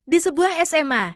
Di sebuah SMA,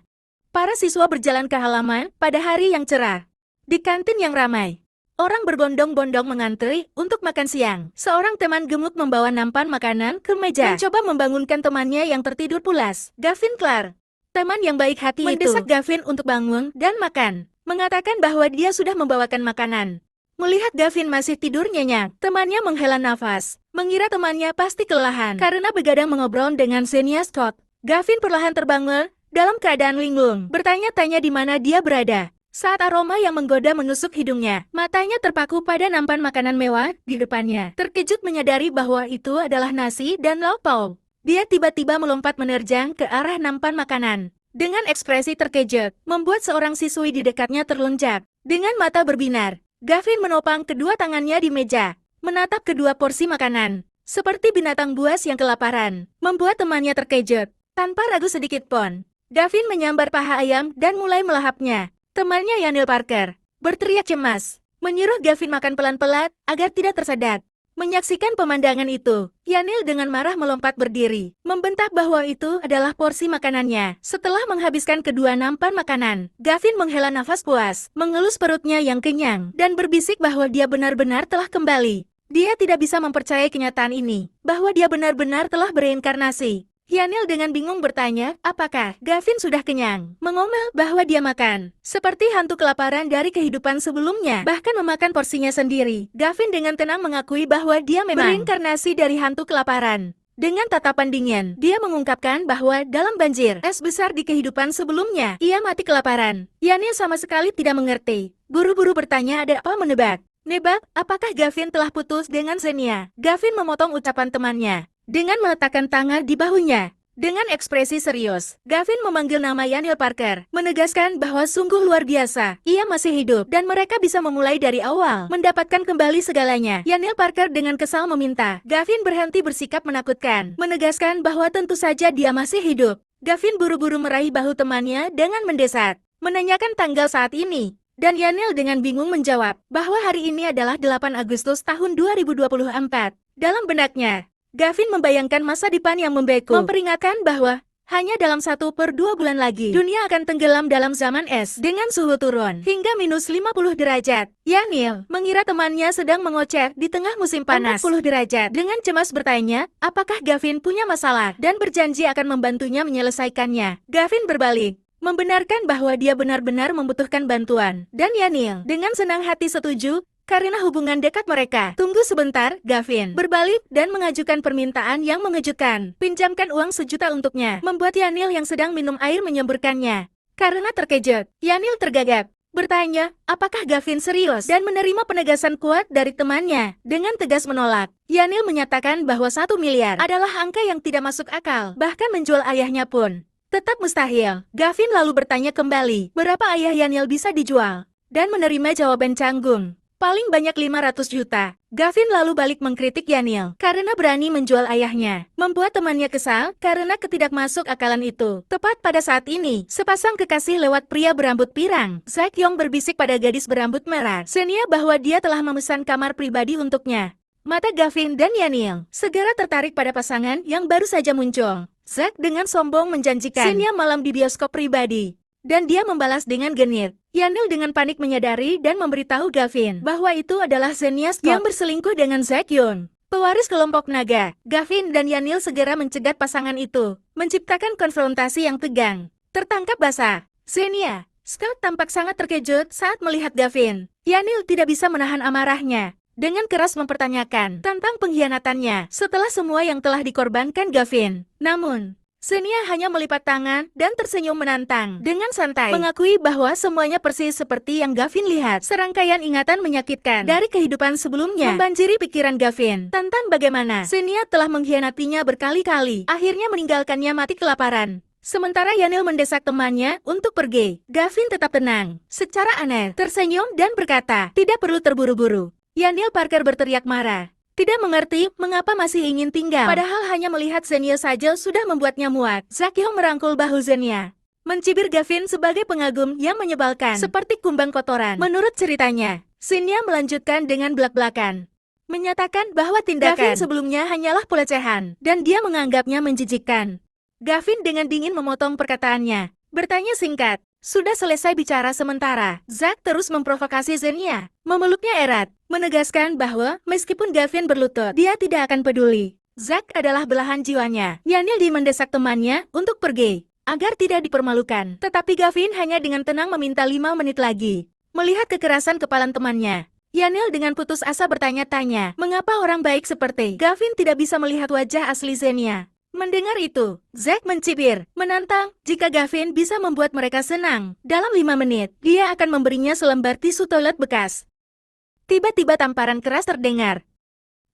para siswa berjalan ke halaman pada hari yang cerah. Di kantin yang ramai, orang berbondong-bondong mengantri untuk makan siang. Seorang teman gemuk membawa nampan makanan ke meja, mencoba membangunkan temannya yang tertidur pulas. Gavin Clark, teman yang baik hati mendesak Gavin untuk bangun dan makan, mengatakan bahwa dia sudah membawakan makanan. Melihat Gavin masih tidur nyenyak, temannya menghela nafas, mengira temannya pasti kelelahan karena begadang mengobrol dengan Xenia Scott. Gavin perlahan terbangun, dalam keadaan linglung, bertanya-tanya di mana dia berada. Saat aroma yang menggoda menusuk hidungnya, matanya terpaku pada nampan makanan mewah di depannya. Terkejut menyadari bahwa itu adalah nasi dan lauk pauk. Dia tiba-tiba melompat menerjang ke arah nampan makanan. Dengan ekspresi terkejut, membuat seorang siswi di dekatnya terlunjak. Dengan mata berbinar, Gavin menopang kedua tangannya di meja, menatap kedua porsi makanan, seperti binatang buas yang kelaparan, membuat temannya terkejut. Tanpa ragu sedikit pun, Gavin menyambar paha ayam dan mulai melahapnya. Temannya Yanil Parker berteriak cemas, menyuruh Gavin makan pelan-pelan agar tidak tersedat. Menyaksikan pemandangan itu, Yanil dengan marah melompat berdiri, membentak bahwa itu adalah porsi makanannya. Setelah menghabiskan kedua nampan makanan, Gavin menghela nafas puas, mengelus perutnya yang kenyang, dan berbisik bahwa dia benar-benar telah kembali. Dia tidak bisa mempercayai kenyataan ini, bahwa dia benar-benar telah bereinkarnasi. Yanil dengan bingung bertanya, apakah Gavin sudah kenyang? Mengomel bahwa dia makan, seperti hantu kelaparan dari kehidupan sebelumnya, bahkan memakan porsinya sendiri. Gavin dengan tenang mengakui bahwa dia memang bereinkarnasi dari hantu kelaparan. Dengan tatapan dingin, dia mengungkapkan bahwa dalam banjir es besar di kehidupan sebelumnya, ia mati kelaparan. Yanil sama sekali tidak mengerti. Buru-buru bertanya ada apa menebak. Nebak, apakah Gavin telah putus dengan Xenia? Gavin memotong ucapan temannya dengan meletakkan tangan di bahunya. Dengan ekspresi serius, Gavin memanggil nama Yanil Parker, menegaskan bahwa sungguh luar biasa, ia masih hidup, dan mereka bisa memulai dari awal, mendapatkan kembali segalanya. Yanil Parker dengan kesal meminta Gavin berhenti bersikap menakutkan, menegaskan bahwa tentu saja dia masih hidup. Gavin buru-buru meraih bahu temannya dengan mendesak, menanyakan tanggal saat ini. Dan Yanil dengan bingung menjawab bahwa hari ini adalah 8 Agustus tahun 2024. Dalam benaknya, Gavin membayangkan masa depan yang membeku, memperingatkan bahwa hanya dalam 1/2 bulan lagi, dunia akan tenggelam dalam zaman es dengan suhu turun hingga minus 50 derajat. Yanil mengira temannya sedang mengoceh di tengah musim panas 40 derajat. Dengan cemas bertanya, apakah Gavin punya masalah dan berjanji akan membantunya menyelesaikannya. Gavin berbalik, membenarkan bahwa dia benar-benar membutuhkan bantuan. Dan Yanil dengan senang hati setuju, karena hubungan dekat mereka. Tunggu sebentar, Gavin berbalik dan mengajukan permintaan yang mengejutkan. Pinjamkan uang 1 juta untuknya, membuat Yanil yang sedang minum air menyemburkannya. Karena terkejut, Yanil tergagap, bertanya, apakah Gavin serius? Dan menerima penegasan kuat dari temannya. Dengan tegas menolak, Yanil menyatakan bahwa 1 miliar adalah angka yang tidak masuk akal. Bahkan menjual ayahnya pun tetap mustahil. Gavin lalu bertanya kembali, berapa ayah Yanil bisa dijual? Dan menerima jawaban canggung, paling banyak 500 juta. Gavin lalu balik mengkritik Yanil karena berani menjual ayahnya, membuat temannya kesal karena ketidakmasuk akalan itu. Tepat pada saat ini, sepasang kekasih lewat pria berambut pirang. Zaek Yong berbisik pada gadis berambut merah, Xenia, bahwa dia telah memesan kamar pribadi untuknya. Mata Gavin dan Yanil segera tertarik pada pasangan yang baru saja muncul. Zaek dengan sombong menjanjikan Xenia malam di bioskop pribadi, dan dia membalas dengan genit. Yanil dengan panik menyadari dan memberitahu Gavin bahwa itu adalah Xenia Scott yang berselingkuh dengan Zaek Yong, pewaris kelompok naga. Gavin dan Yanil segera mencegat pasangan itu, menciptakan konfrontasi yang tegang. Tertangkap basah, Xenia Scott tampak sangat terkejut saat melihat Gavin. Yanil tidak bisa menahan amarahnya, dengan keras mempertanyakan tentang pengkhianatannya setelah semua yang telah dikorbankan Gavin. Namun, Xenia hanya melipat tangan dan tersenyum menantang. Dengan santai, mengakui bahwa semuanya persis seperti yang Gavin lihat. Serangkaian ingatan menyakitkan dari kehidupan sebelumnya membanjiri pikiran Gavin tentang bagaimana Xenia telah mengkhianatinya berkali-kali, akhirnya meninggalkannya mati kelaparan. Sementara Yanil mendesak temannya untuk pergi, Gavin tetap tenang, secara aneh, tersenyum dan berkata, tidak perlu terburu-buru. Yanil Parker berteriak marah, tidak mengerti mengapa masih ingin tinggal, padahal hanya melihat Xenia saja sudah membuatnya muak. Zaek Yong merangkul bahu Xenia, mencibir Gavin sebagai pengagum yang menyebalkan, seperti kumbang kotoran. Menurut ceritanya, Xenia melanjutkan dengan belak-belakan, menyatakan bahwa tindakan Gavin sebelumnya hanyalah pelecehan, dan dia menganggapnya menjijikkan. Gavin dengan dingin memotong perkataannya. Bertanya singkat. Sudah selesai bicara sementara, Zack terus memprovokasi Xenia. Memeluknya erat, menegaskan bahwa meskipun Gavin berlutut, dia tidak akan peduli. Zack adalah belahan jiwanya. Yanil mendesak temannya untuk pergi, agar tidak dipermalukan. Tetapi Gavin hanya dengan tenang meminta 5 menit lagi. Melihat kekerasan kepalan temannya, Yanil dengan putus asa bertanya-tanya, mengapa orang baik seperti Gavin tidak bisa melihat wajah asli Xenia. Mendengar itu, Zack mencibir, menantang, jika Gavin bisa membuat mereka senang. Dalam 5 menit, dia akan memberinya selembar tisu toilet bekas. Tiba-tiba tamparan keras terdengar.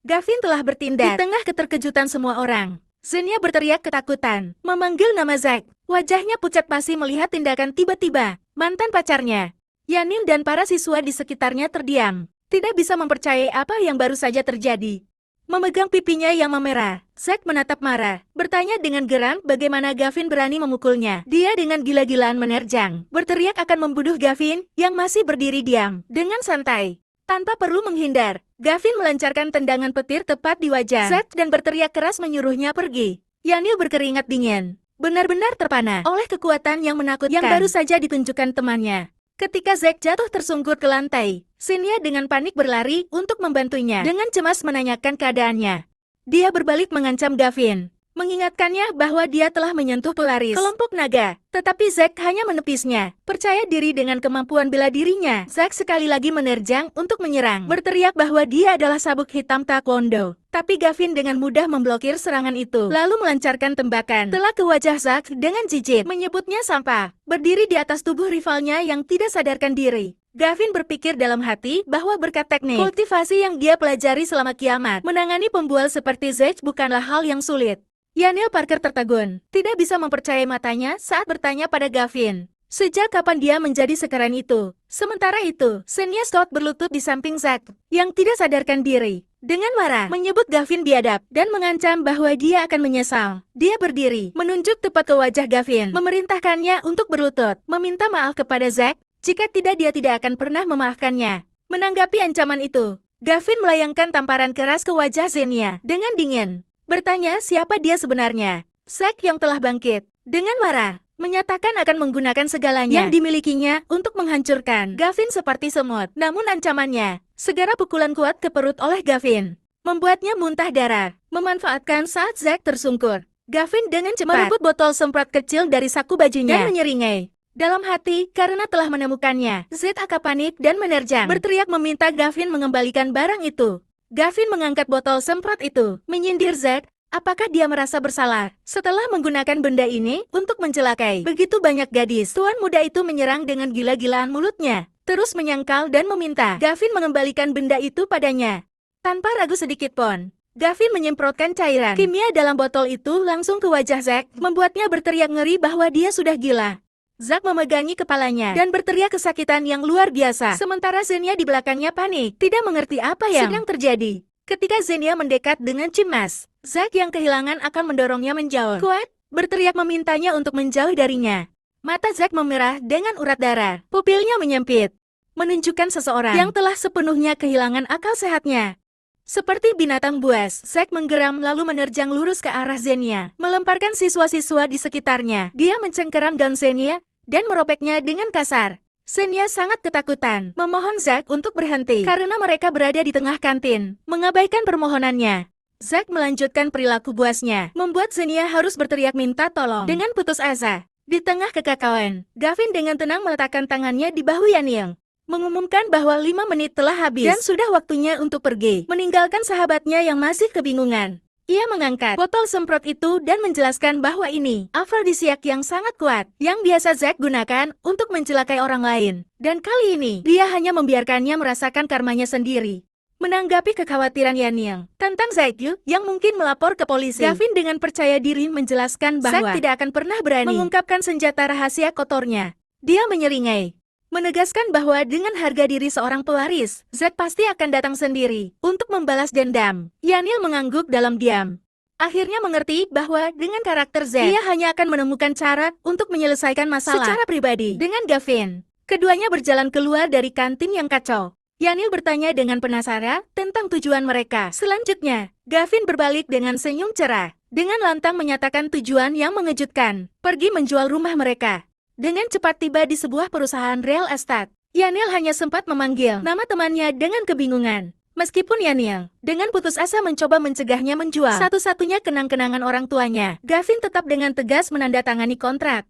Gavin telah bertindak. Di tengah keterkejutan semua orang, Xenia berteriak ketakutan, memanggil nama Zack. Wajahnya pucat pasi melihat tindakan tiba-tiba mantan pacarnya. Yanil dan para siswa di sekitarnya terdiam, tidak bisa mempercayai apa yang baru saja terjadi. Memegang pipinya yang memerah, Zack menatap marah, bertanya dengan geram bagaimana Gavin berani memukulnya. Dia dengan gila-gilaan menerjang, berteriak akan membunuh Gavin yang masih berdiri diam. Dengan santai, tanpa perlu menghindar, Gavin melancarkan tendangan petir tepat di wajah Zack dan berteriak keras menyuruhnya pergi. Yanil berkeringat dingin, benar-benar terpana oleh kekuatan yang menakutkan yang baru saja ditunjukkan temannya. Ketika Zack jatuh tersungkur ke lantai, Xenia dengan panik berlari untuk membantunya. Dengan cemas menanyakan keadaannya. Dia berbalik mengancam Gavin, mengingatkannya bahwa dia telah menyentuh pelaris kelompok naga. Tetapi Zack hanya menepisnya. Percaya diri dengan kemampuan bela dirinya, Zack sekali lagi menerjang untuk menyerang, berteriak bahwa dia adalah sabuk hitam taekwondo. Tapi Gavin dengan mudah memblokir serangan itu, lalu melancarkan tembakan telak ke wajah Zack dengan jijik, menyebutnya sampah. Berdiri di atas tubuh rivalnya yang tidak sadarkan diri, Gavin berpikir dalam hati bahwa berkat teknik kultivasi yang dia pelajari selama kiamat, menangani pembual seperti Zack bukanlah hal yang sulit. Yanil Parker tertegun, tidak bisa mempercayai matanya saat bertanya pada Gavin. Sejak kapan dia menjadi sekeren itu? Sementara itu, Xenia Scott berlutut di samping Zack, yang tidak sadarkan diri. Dengan marah, menyebut Gavin biadab, dan mengancam bahwa dia akan menyesal. Dia berdiri, menunjuk tepat ke wajah Gavin, memerintahkannya untuk berlutut, meminta maaf kepada Zack, jika tidak dia tidak akan pernah memaafkannya. Menanggapi ancaman itu, Gavin melayangkan tamparan keras ke wajah Xenia, dengan dingin. Bertanya siapa dia sebenarnya. Zack yang telah bangkit, dengan marah, menyatakan akan menggunakan segalanya yang dimilikinya untuk menghancurkan Gavin seperti semut. Namun ancamannya, segera pukulan kuat ke perut oleh Gavin, membuatnya muntah darah. Memanfaatkan saat Zack tersungkur, Gavin dengan cepat merebut botol semprot kecil dari saku bajunya dan menyeringai. Dalam hati, karena telah menemukannya, ZAK panik dan menerjang, berteriak meminta Gavin mengembalikan barang itu. Gavin mengangkat botol semprot itu, menyindir Zack. Apakah dia merasa bersalah setelah menggunakan benda ini untuk mencelakai begitu banyak gadis? Tuan muda itu menyerang dengan gila-gilaan mulutnya, terus menyangkal dan meminta Gavin mengembalikan benda itu padanya. Tanpa ragu sedikit pun, Gavin menyemprotkan cairan kimia dalam botol itu langsung ke wajah Zack, membuatnya berteriak ngeri bahwa dia sudah gila. Zack memegangi kepalanya dan berteriak kesakitan yang luar biasa. Sementara Xenia di belakangnya panik, tidak mengerti apa yang sedang terjadi. Ketika Xenia mendekat dengan cemas, Zack yang kehilangan akan mendorongnya menjauh. Kuat, berteriak memintanya untuk menjauh darinya. Mata Zack memerah dengan urat darah, pupilnya menyempit, menunjukkan seseorang yang telah sepenuhnya kehilangan akal sehatnya. Seperti binatang buas, Zack menggeram lalu menerjang lurus ke arah Xenia, melemparkan siswa-siswa di sekitarnya. Dia mencengkeram gaun Xenia dan merobeknya dengan kasar. Xenia sangat ketakutan, memohon Zack untuk berhenti karena mereka berada di tengah kantin, mengabaikan permohonannya. Zack melanjutkan perilaku buasnya, membuat Xenia harus berteriak minta tolong dengan putus asa. Di tengah kekacauan, Gavin dengan tenang meletakkan tangannya di bahu Yanil, mengumumkan bahwa 5 menit telah habis dan sudah waktunya untuk pergi, meninggalkan sahabatnya yang masih kebingungan. Ia mengangkat botol semprot itu dan menjelaskan bahwa ini afrodisiak yang sangat kuat, yang biasa Zack gunakan untuk mencelakai orang lain. Dan kali ini, dia hanya membiarkannya merasakan karmanya sendiri. Menanggapi kekhawatiran Yanil tentang Zack yang mungkin melapor ke polisi, Gavin dengan percaya diri menjelaskan bahwa Zack tidak akan pernah berani mengungkapkan senjata rahasia kotornya. Dia menyeringai, menegaskan bahwa dengan harga diri seorang pewaris, Zack pasti akan datang sendiri untuk membalas dendam. Yanil mengangguk dalam diam. Akhirnya mengerti bahwa dengan karakter Zack, ia hanya akan menemukan cara untuk menyelesaikan masalah secara pribadi dengan Gavin. Keduanya berjalan keluar dari kantin yang kacau. Yanil bertanya dengan penasaran tentang tujuan mereka. Selanjutnya, Gavin berbalik dengan senyum cerah. dengan lantang menyatakan tujuan yang mengejutkan, pergi menjual rumah mereka. Dengan cepat tiba di sebuah perusahaan real estate. Yanil hanya sempat memanggil nama temannya dengan kebingungan. Meskipun Yanil dengan putus asa mencoba mencegahnya menjual satu-satunya kenang-kenangan orang tuanya, Gavin tetap dengan tegas menandatangani kontrak.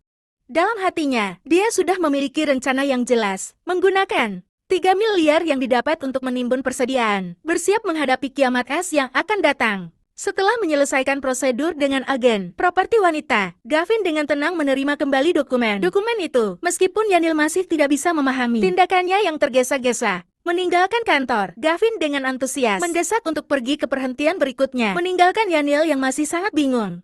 Dalam hatinya, dia sudah memiliki rencana yang jelas, menggunakan 3 miliar yang didapat untuk menimbun persediaan, bersiap menghadapi kiamat es yang akan datang. Setelah menyelesaikan prosedur dengan agen properti wanita, Gavin dengan tenang menerima kembali dokumen itu. Meskipun Yanil masih tidak bisa memahami tindakannya yang tergesa-gesa. Meninggalkan kantor, Gavin dengan antusias mendesak untuk pergi ke perhentian berikutnya, meninggalkan Yanil yang masih sangat bingung.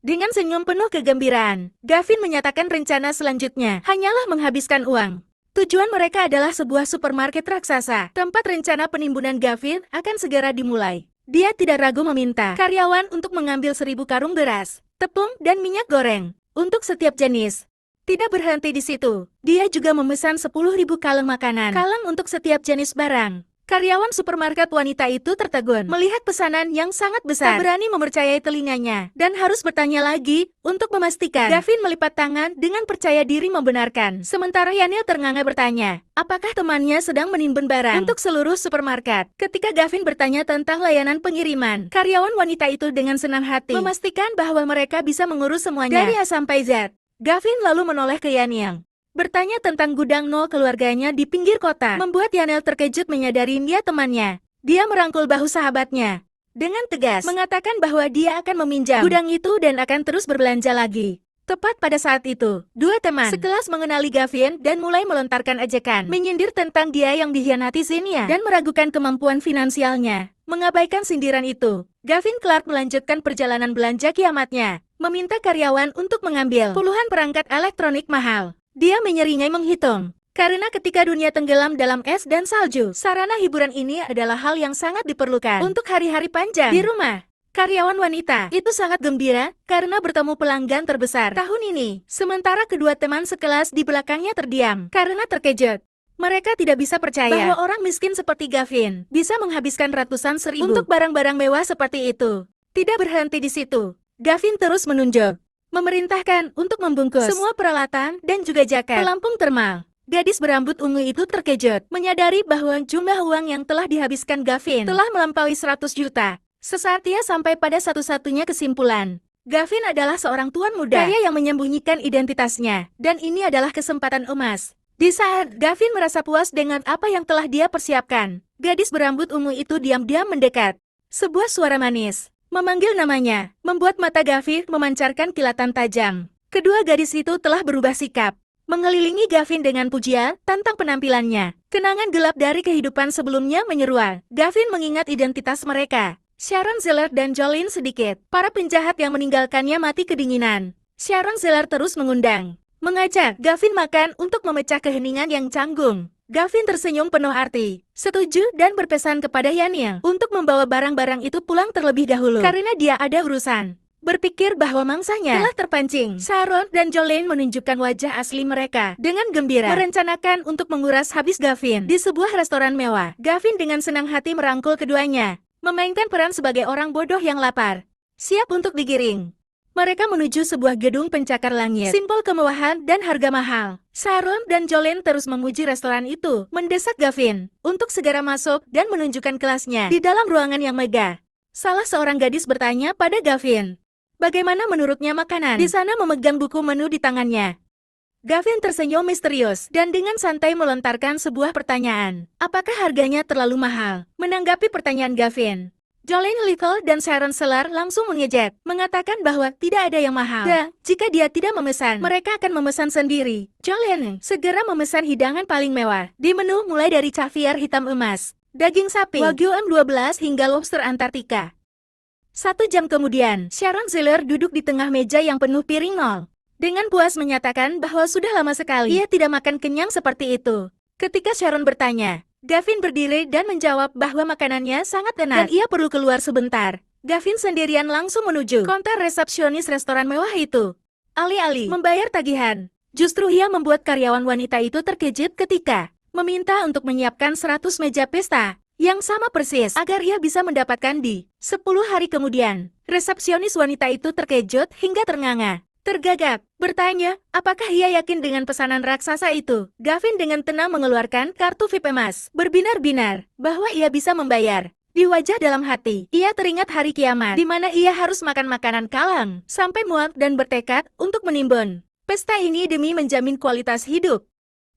Dengan senyum penuh kegembiraan, Gavin menyatakan rencana selanjutnya hanyalah menghabiskan uang. Tujuan mereka adalah sebuah supermarket raksasa. Tempat rencana penimbunan Gavin akan segera dimulai. Dia tidak ragu meminta karyawan untuk mengambil 1.000 karung beras, tepung, dan minyak goreng untuk setiap jenis. Tidak berhenti di situ, dia juga memesan 10.000 kaleng makanan, kaleng untuk setiap jenis barang. Karyawan supermarket wanita itu tertegun melihat pesanan yang sangat besar, tak berani mempercayai telinganya, dan harus bertanya lagi untuk memastikan. Gavin melipat tangan dengan percaya diri membenarkan, sementara Yanil ternganga bertanya, apakah temannya sedang menimbun barang untuk seluruh supermarket. Ketika Gavin bertanya tentang layanan pengiriman, karyawan wanita itu dengan senang hati memastikan bahwa mereka bisa mengurus semuanya dari A sampai Z. Gavin lalu menoleh ke Yanil. Bertanya tentang gudang nol keluarganya di pinggir kota, membuat Yanil terkejut menyadari dia temannya. Dia merangkul bahu sahabatnya. Dengan tegas, mengatakan bahwa dia akan meminjam gudang itu dan akan terus berbelanja lagi. Tepat pada saat itu, dua teman sekelas mengenali Gavin dan mulai melontarkan ejekan, menyindir tentang dia yang dikhianati Xenia dan meragukan kemampuan finansialnya. Mengabaikan sindiran itu, Gavin Clark melanjutkan perjalanan belanja kiamatnya, meminta karyawan untuk mengambil puluhan perangkat elektronik mahal. Dia menyeringai menghitung. Karena ketika dunia tenggelam dalam es dan salju, sarana hiburan ini adalah hal yang sangat diperlukan untuk hari-hari panjang di rumah. Karyawan wanita itu sangat gembira karena bertemu pelanggan terbesar tahun ini. Sementara kedua teman sekelas di belakangnya terdiam karena terkejut. Mereka tidak bisa percaya bahwa orang miskin seperti Gavin bisa menghabiskan ratusan seribu untuk barang-barang mewah seperti itu. Tidak berhenti di situ, Gavin terus menunjuk. Memerintahkan untuk membungkus semua peralatan dan juga jaket pelampung termal. Gadis berambut ungu itu terkejut, menyadari bahwa jumlah uang yang telah dihabiskan Gavin telah melampaui 100 juta. Sesaat ia sampai pada satu-satunya kesimpulan. Gavin adalah seorang tuan muda kaya yang menyembunyikan identitasnya, dan ini adalah kesempatan emas. Di saat Gavin merasa puas dengan apa yang telah dia persiapkan, gadis berambut ungu itu diam-diam mendekat. Sebuah suara manis memanggil namanya, membuat mata Gavin memancarkan kilatan tajam. Kedua gadis itu telah berubah sikap, mengelilingi Gavin dengan pujian tentang penampilannya. Kenangan gelap dari kehidupan sebelumnya menyeruak. Gavin mengingat identitas mereka. Sharon Zeller dan Jolene sedikit, para penjahat yang meninggalkannya mati kedinginan. Sharon Zeller terus mengundang, mengajak Gavin makan untuk memecah keheningan yang canggung. Gavin tersenyum penuh arti, setuju dan berpesan kepada Yanil untuk membawa barang-barang itu pulang terlebih dahulu karena dia ada urusan. Berpikir bahwa mangsanya telah terpancing, Sharon dan Jolene menunjukkan wajah asli mereka dengan gembira, merencanakan untuk menguras habis Gavin di sebuah restoran mewah. Gavin dengan senang hati merangkul keduanya, memainkan peran sebagai orang bodoh yang lapar, siap untuk digiring. Mereka menuju sebuah gedung pencakar langit, simbol kemewahan dan harga mahal. Sharon dan Jolene terus memuji restoran itu, mendesak Gavin untuk segera masuk dan menunjukkan kelasnya di dalam ruangan yang megah. Salah seorang gadis bertanya pada Gavin, bagaimana menurutnya makanan di sana memegang buku menu di tangannya. Gavin tersenyum misterius dan dengan santai melontarkan sebuah pertanyaan. Apakah harganya terlalu mahal? Menanggapi pertanyaan Gavin, Jolene Little dan Sharon Zeller langsung mengejek, mengatakan bahwa tidak ada yang mahal. Dan jika dia tidak memesan, mereka akan memesan sendiri. Jolene segera memesan hidangan paling mewah. Di menu mulai dari caviar hitam emas, daging sapi, Wagyu M12 hingga lobster Antartika. 1 jam kemudian, Sharon Zeller duduk di tengah meja yang penuh piring nol. Dengan puas menyatakan bahwa sudah lama sekali ia tidak makan kenyang seperti itu. Ketika Sharon bertanya, Gavin berdiri dan menjawab bahwa makanannya sangat enak dan ia perlu keluar sebentar. Gavin sendirian langsung menuju konter resepsionis restoran mewah itu. Alih-alih membayar tagihan, justru ia membuat karyawan wanita itu terkejut ketika meminta untuk menyiapkan 100 meja pesta. yang sama persis agar ia bisa mendapatkan di 10 hari kemudian. Resepsionis wanita itu terkejut hingga ternganga. Tergagap, bertanya, apakah ia yakin dengan pesanan raksasa itu? Gavin dengan tenang mengeluarkan kartu VIP emas, berbinar-binar, bahwa ia bisa membayar. Di wajah dalam hati, ia teringat hari kiamat, di mana ia harus makan makanan kalang, sampai muak dan bertekad untuk menimbun pesta ini demi menjamin kualitas hidup.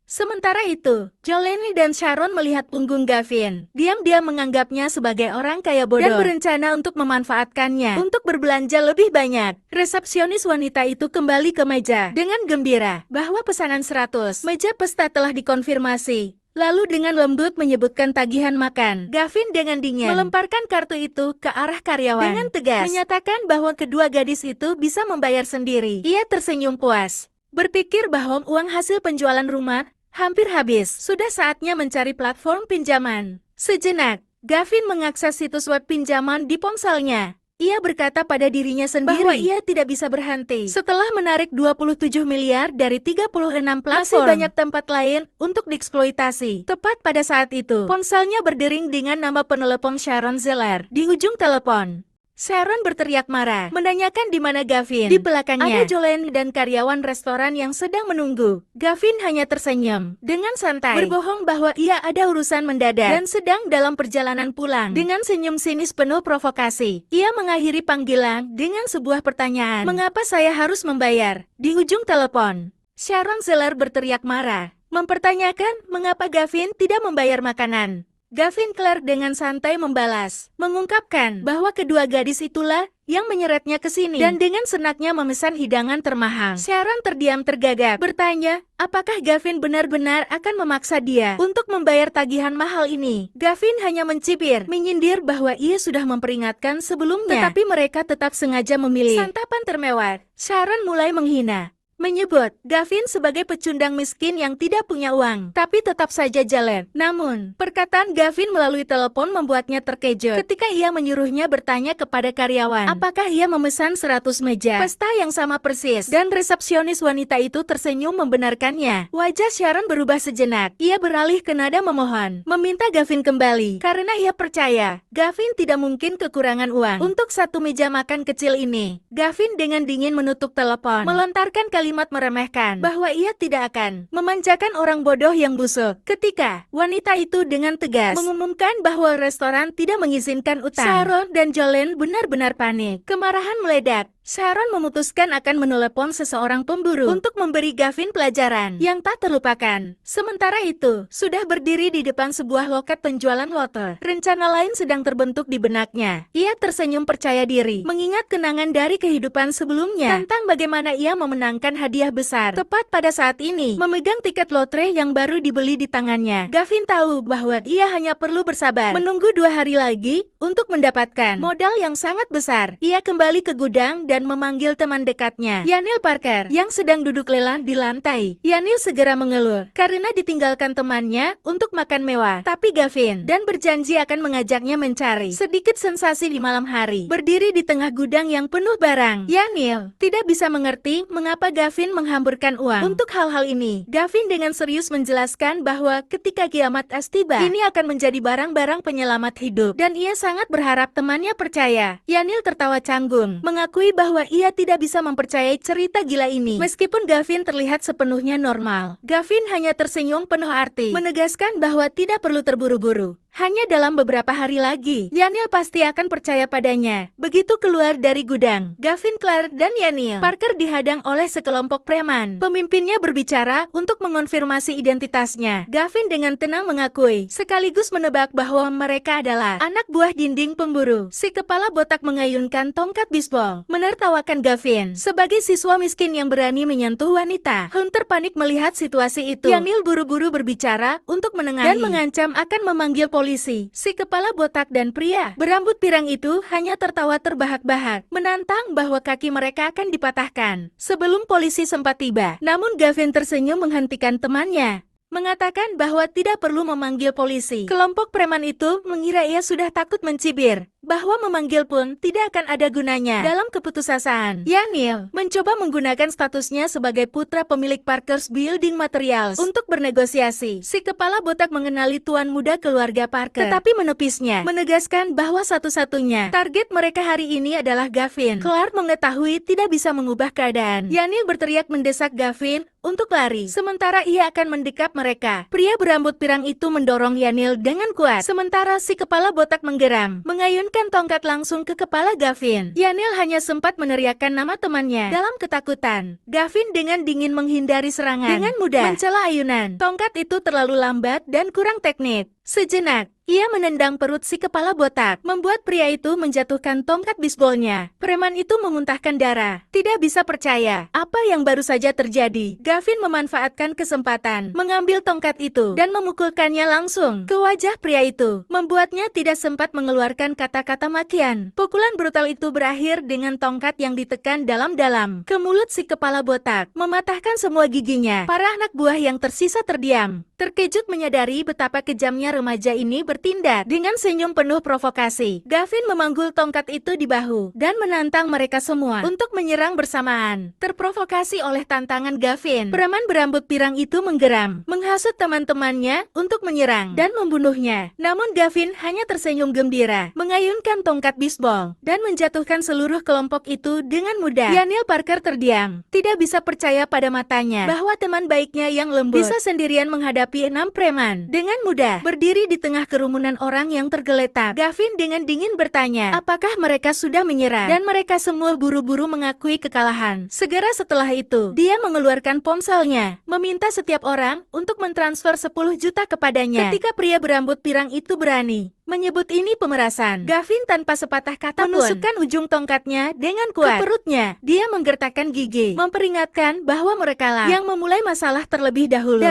Sementara itu, Jolene dan Sharon melihat punggung Gavin. Diam-diam menganggapnya sebagai orang kaya bodoh dan berencana untuk memanfaatkannya untuk berbelanja lebih banyak. Resepsionis wanita itu kembali ke meja dengan gembira bahwa pesanan 100 meja pesta telah dikonfirmasi. Lalu dengan lembut menyebutkan tagihan makan. Gavin dengan dingin melemparkan kartu itu ke arah karyawan. Dengan tegas menyatakan bahwa kedua gadis itu bisa membayar sendiri. Ia tersenyum puas, berpikir bahwa uang hasil penjualan rumah hampir habis. Sudah saatnya mencari platform pinjaman. Sejenak, Gavin mengakses situs web pinjaman di ponselnya. Ia berkata pada dirinya sendiri bahwa ia tidak bisa berhenti. Setelah menarik 27 miliar dari 36 platform, masih banyak tempat lain untuk dieksploitasi. Tepat pada saat itu, ponselnya berdering dengan nama penelepon Sharon Zeller di ujung telepon. Sharon berteriak marah, menanyakan di mana Gavin. Di belakangnya, ada Jolene dan karyawan restoran yang sedang menunggu. Gavin hanya tersenyum dengan santai, berbohong bahwa ia ada urusan mendadak dan sedang dalam perjalanan pulang. Dengan senyum sinis penuh provokasi, ia mengakhiri panggilan dengan sebuah pertanyaan. Mengapa saya harus membayar? Di ujung telepon, Sharon Zeller berteriak marah, mempertanyakan mengapa Gavin tidak membayar makanan. Gavin Clark dengan santai membalas, mengungkapkan bahwa kedua gadis itulah yang menyeretnya ke sini dan dengan senaknya memesan hidangan termahal. Sharon terdiam tergagap, bertanya, apakah Gavin benar-benar akan memaksa dia untuk membayar tagihan mahal ini? Gavin hanya mencibir, menyindir bahwa ia sudah memperingatkan sebelumnya, tetapi mereka tetap sengaja memilih santapan termewah. Sharon mulai menghina, menyebut Gavin sebagai pecundang miskin yang tidak punya uang, tapi tetap saja jalan. Namun, perkataan Gavin melalui telepon membuatnya terkejut ketika ia menyuruhnya bertanya kepada karyawan, apakah ia memesan 100 meja pesta yang sama persis, dan resepsionis wanita itu tersenyum membenarkannya. Wajah Sharon berubah sejenak. Ia beralih ke nada memohon, meminta Gavin kembali, karena ia percaya Gavin tidak mungkin kekurangan uang untuk satu meja makan kecil ini. Gavin dengan dingin menutup telepon, melontarkan kalimat meremehkan bahwa ia tidak akan memanjakan orang bodoh yang busuk. Ketika wanita itu dengan tegas mengumumkan bahwa restoran tidak mengizinkan utang, Sharon dan Jolene benar-benar panik. Kemarahan meledak. Sharon memutuskan akan menelepon seseorang pemburu untuk memberi Gavin pelajaran yang tak terlupakan. Sementara itu, sudah berdiri di depan sebuah loket penjualan lotre. Rencana lain sedang terbentuk di benaknya. Ia tersenyum percaya diri, mengingat kenangan dari kehidupan sebelumnya tentang bagaimana ia memenangkan hadiah besar. Tepat pada saat ini, memegang tiket lotre yang baru dibeli di tangannya, Gavin tahu bahwa ia hanya perlu bersabar, menunggu 2 hari lagi untuk mendapatkan modal yang sangat besar. Ia kembali ke gudang dan memanggil teman dekatnya, Yanil Parker, yang sedang duduk lelah di lantai. Yanil segera mengeluh karena ditinggalkan temannya untuk makan mewah, tapi Gavin dan berjanji akan mengajaknya mencari sedikit sensasi di malam hari. Berdiri di tengah gudang yang penuh barang, Yanil tidak bisa mengerti mengapa Gavin menghamburkan uang untuk hal-hal ini. Gavin dengan serius menjelaskan bahwa ketika kiamat es tiba, ini akan menjadi barang-barang penyelamat hidup, dan ia sangat berharap temannya percaya. Yanil tertawa canggung, mengakui bahwa ia tidak bisa mempercayai cerita gila ini. Meskipun Gavin terlihat sepenuhnya normal, Gavin hanya tersenyum penuh arti, menegaskan bahwa tidak perlu terburu-buru. Hanya dalam beberapa hari lagi, Yanil pasti akan percaya padanya. Begitu keluar dari gudang, Gavin Clark dan Yanil Parker dihadang oleh sekelompok preman. Pemimpinnya berbicara untuk mengonfirmasi identitasnya. Gavin dengan tenang mengakui, sekaligus menebak bahwa mereka adalah anak buah dinding pemburu. Si kepala botak mengayunkan tongkat bisbol, menertawakan Gavin sebagai siswa miskin yang berani menyentuh wanita. Hunter panik melihat situasi itu. Yanil buru-buru berbicara untuk menengahi dan mengancam akan memanggil polisi. Si kepala botak dan pria berambut pirang itu hanya tertawa terbahak-bahak, menantang bahwa kaki mereka akan dipatahkan sebelum polisi sempat tiba. Namun Gavin tersenyum menghentikan temannya, mengatakan bahwa tidak perlu memanggil polisi. Kelompok preman itu mengira ia sudah takut mencibir. bahwa memanggil pun tidak akan ada gunanya dalam keputusasaan. Yanil mencoba menggunakan statusnya sebagai putra pemilik Parker's Building Materials untuk bernegosiasi. Si kepala botak mengenali tuan muda keluarga Parker, tetapi menepisnya, menegaskan bahwa satu-satunya target mereka hari ini adalah Gavin. Clark mengetahui tidak bisa mengubah keadaan. Yanil berteriak mendesak Gavin untuk lari, sementara ia akan mendekap mereka. Pria berambut pirang itu mendorong Yanil dengan kuat, sementara si kepala botak menggeram, mengayunkan tongkat langsung ke kepala Gavin. Yanil hanya sempat meneriakkan nama temannya dalam ketakutan. Gavin dengan dingin menghindari serangan, dengan mudah mencela ayunan. Tongkat itu terlalu lambat dan kurang teknik. Sejenak, ia menendang perut si kepala botak, membuat pria itu menjatuhkan tongkat bisbolnya. Preman itu memuntahkan darah. Tidak bisa percaya apa yang baru saja terjadi. Gavin memanfaatkan kesempatan, mengambil tongkat itu, dan memukulkannya langsung ke wajah pria itu, membuatnya tidak sempat mengeluarkan kata-kata makian. Pukulan brutal itu berakhir dengan tongkat yang ditekan dalam-dalam ke mulut si kepala botak, mematahkan semua giginya. Para anak buah yang tersisa terdiam, terkejut menyadari betapa kejamnya remaja ini bertindak. Dengan senyum penuh provokasi, Gavin memanggul tongkat itu di bahu dan menantang mereka semua untuk menyerang bersamaan. Terprovokasi oleh tantangan Gavin, preman berambut pirang itu menggeram, menghasut teman-temannya untuk menyerang dan membunuhnya. Namun Gavin hanya tersenyum gembira, mengayunkan tongkat bisbol dan menjatuhkan seluruh kelompok itu dengan mudah. Yanil Parker terdiam, tidak bisa percaya pada matanya bahwa teman baiknya yang lembut bisa sendirian menghadapi 6 preman dengan mudah. Berdiri di tengah kerumunan orang yang tergeletak, Gavin dengan dingin bertanya, apakah mereka sudah menyerah? Dan mereka semua buru-buru mengakui kekalahan. Segera setelah itu, dia mengeluarkan ponselnya, meminta setiap orang untuk mentransfer 10 juta kepadanya. Ketika pria berambut pirang itu berani menyebut ini pemerasan, Gavin tanpa sepatah kata menusukkan ujung tongkatnya dengan kuat ke perutnya. Dia menggertakkan gigi, memperingatkan bahwa merekalah yang memulai masalah terlebih dahulu.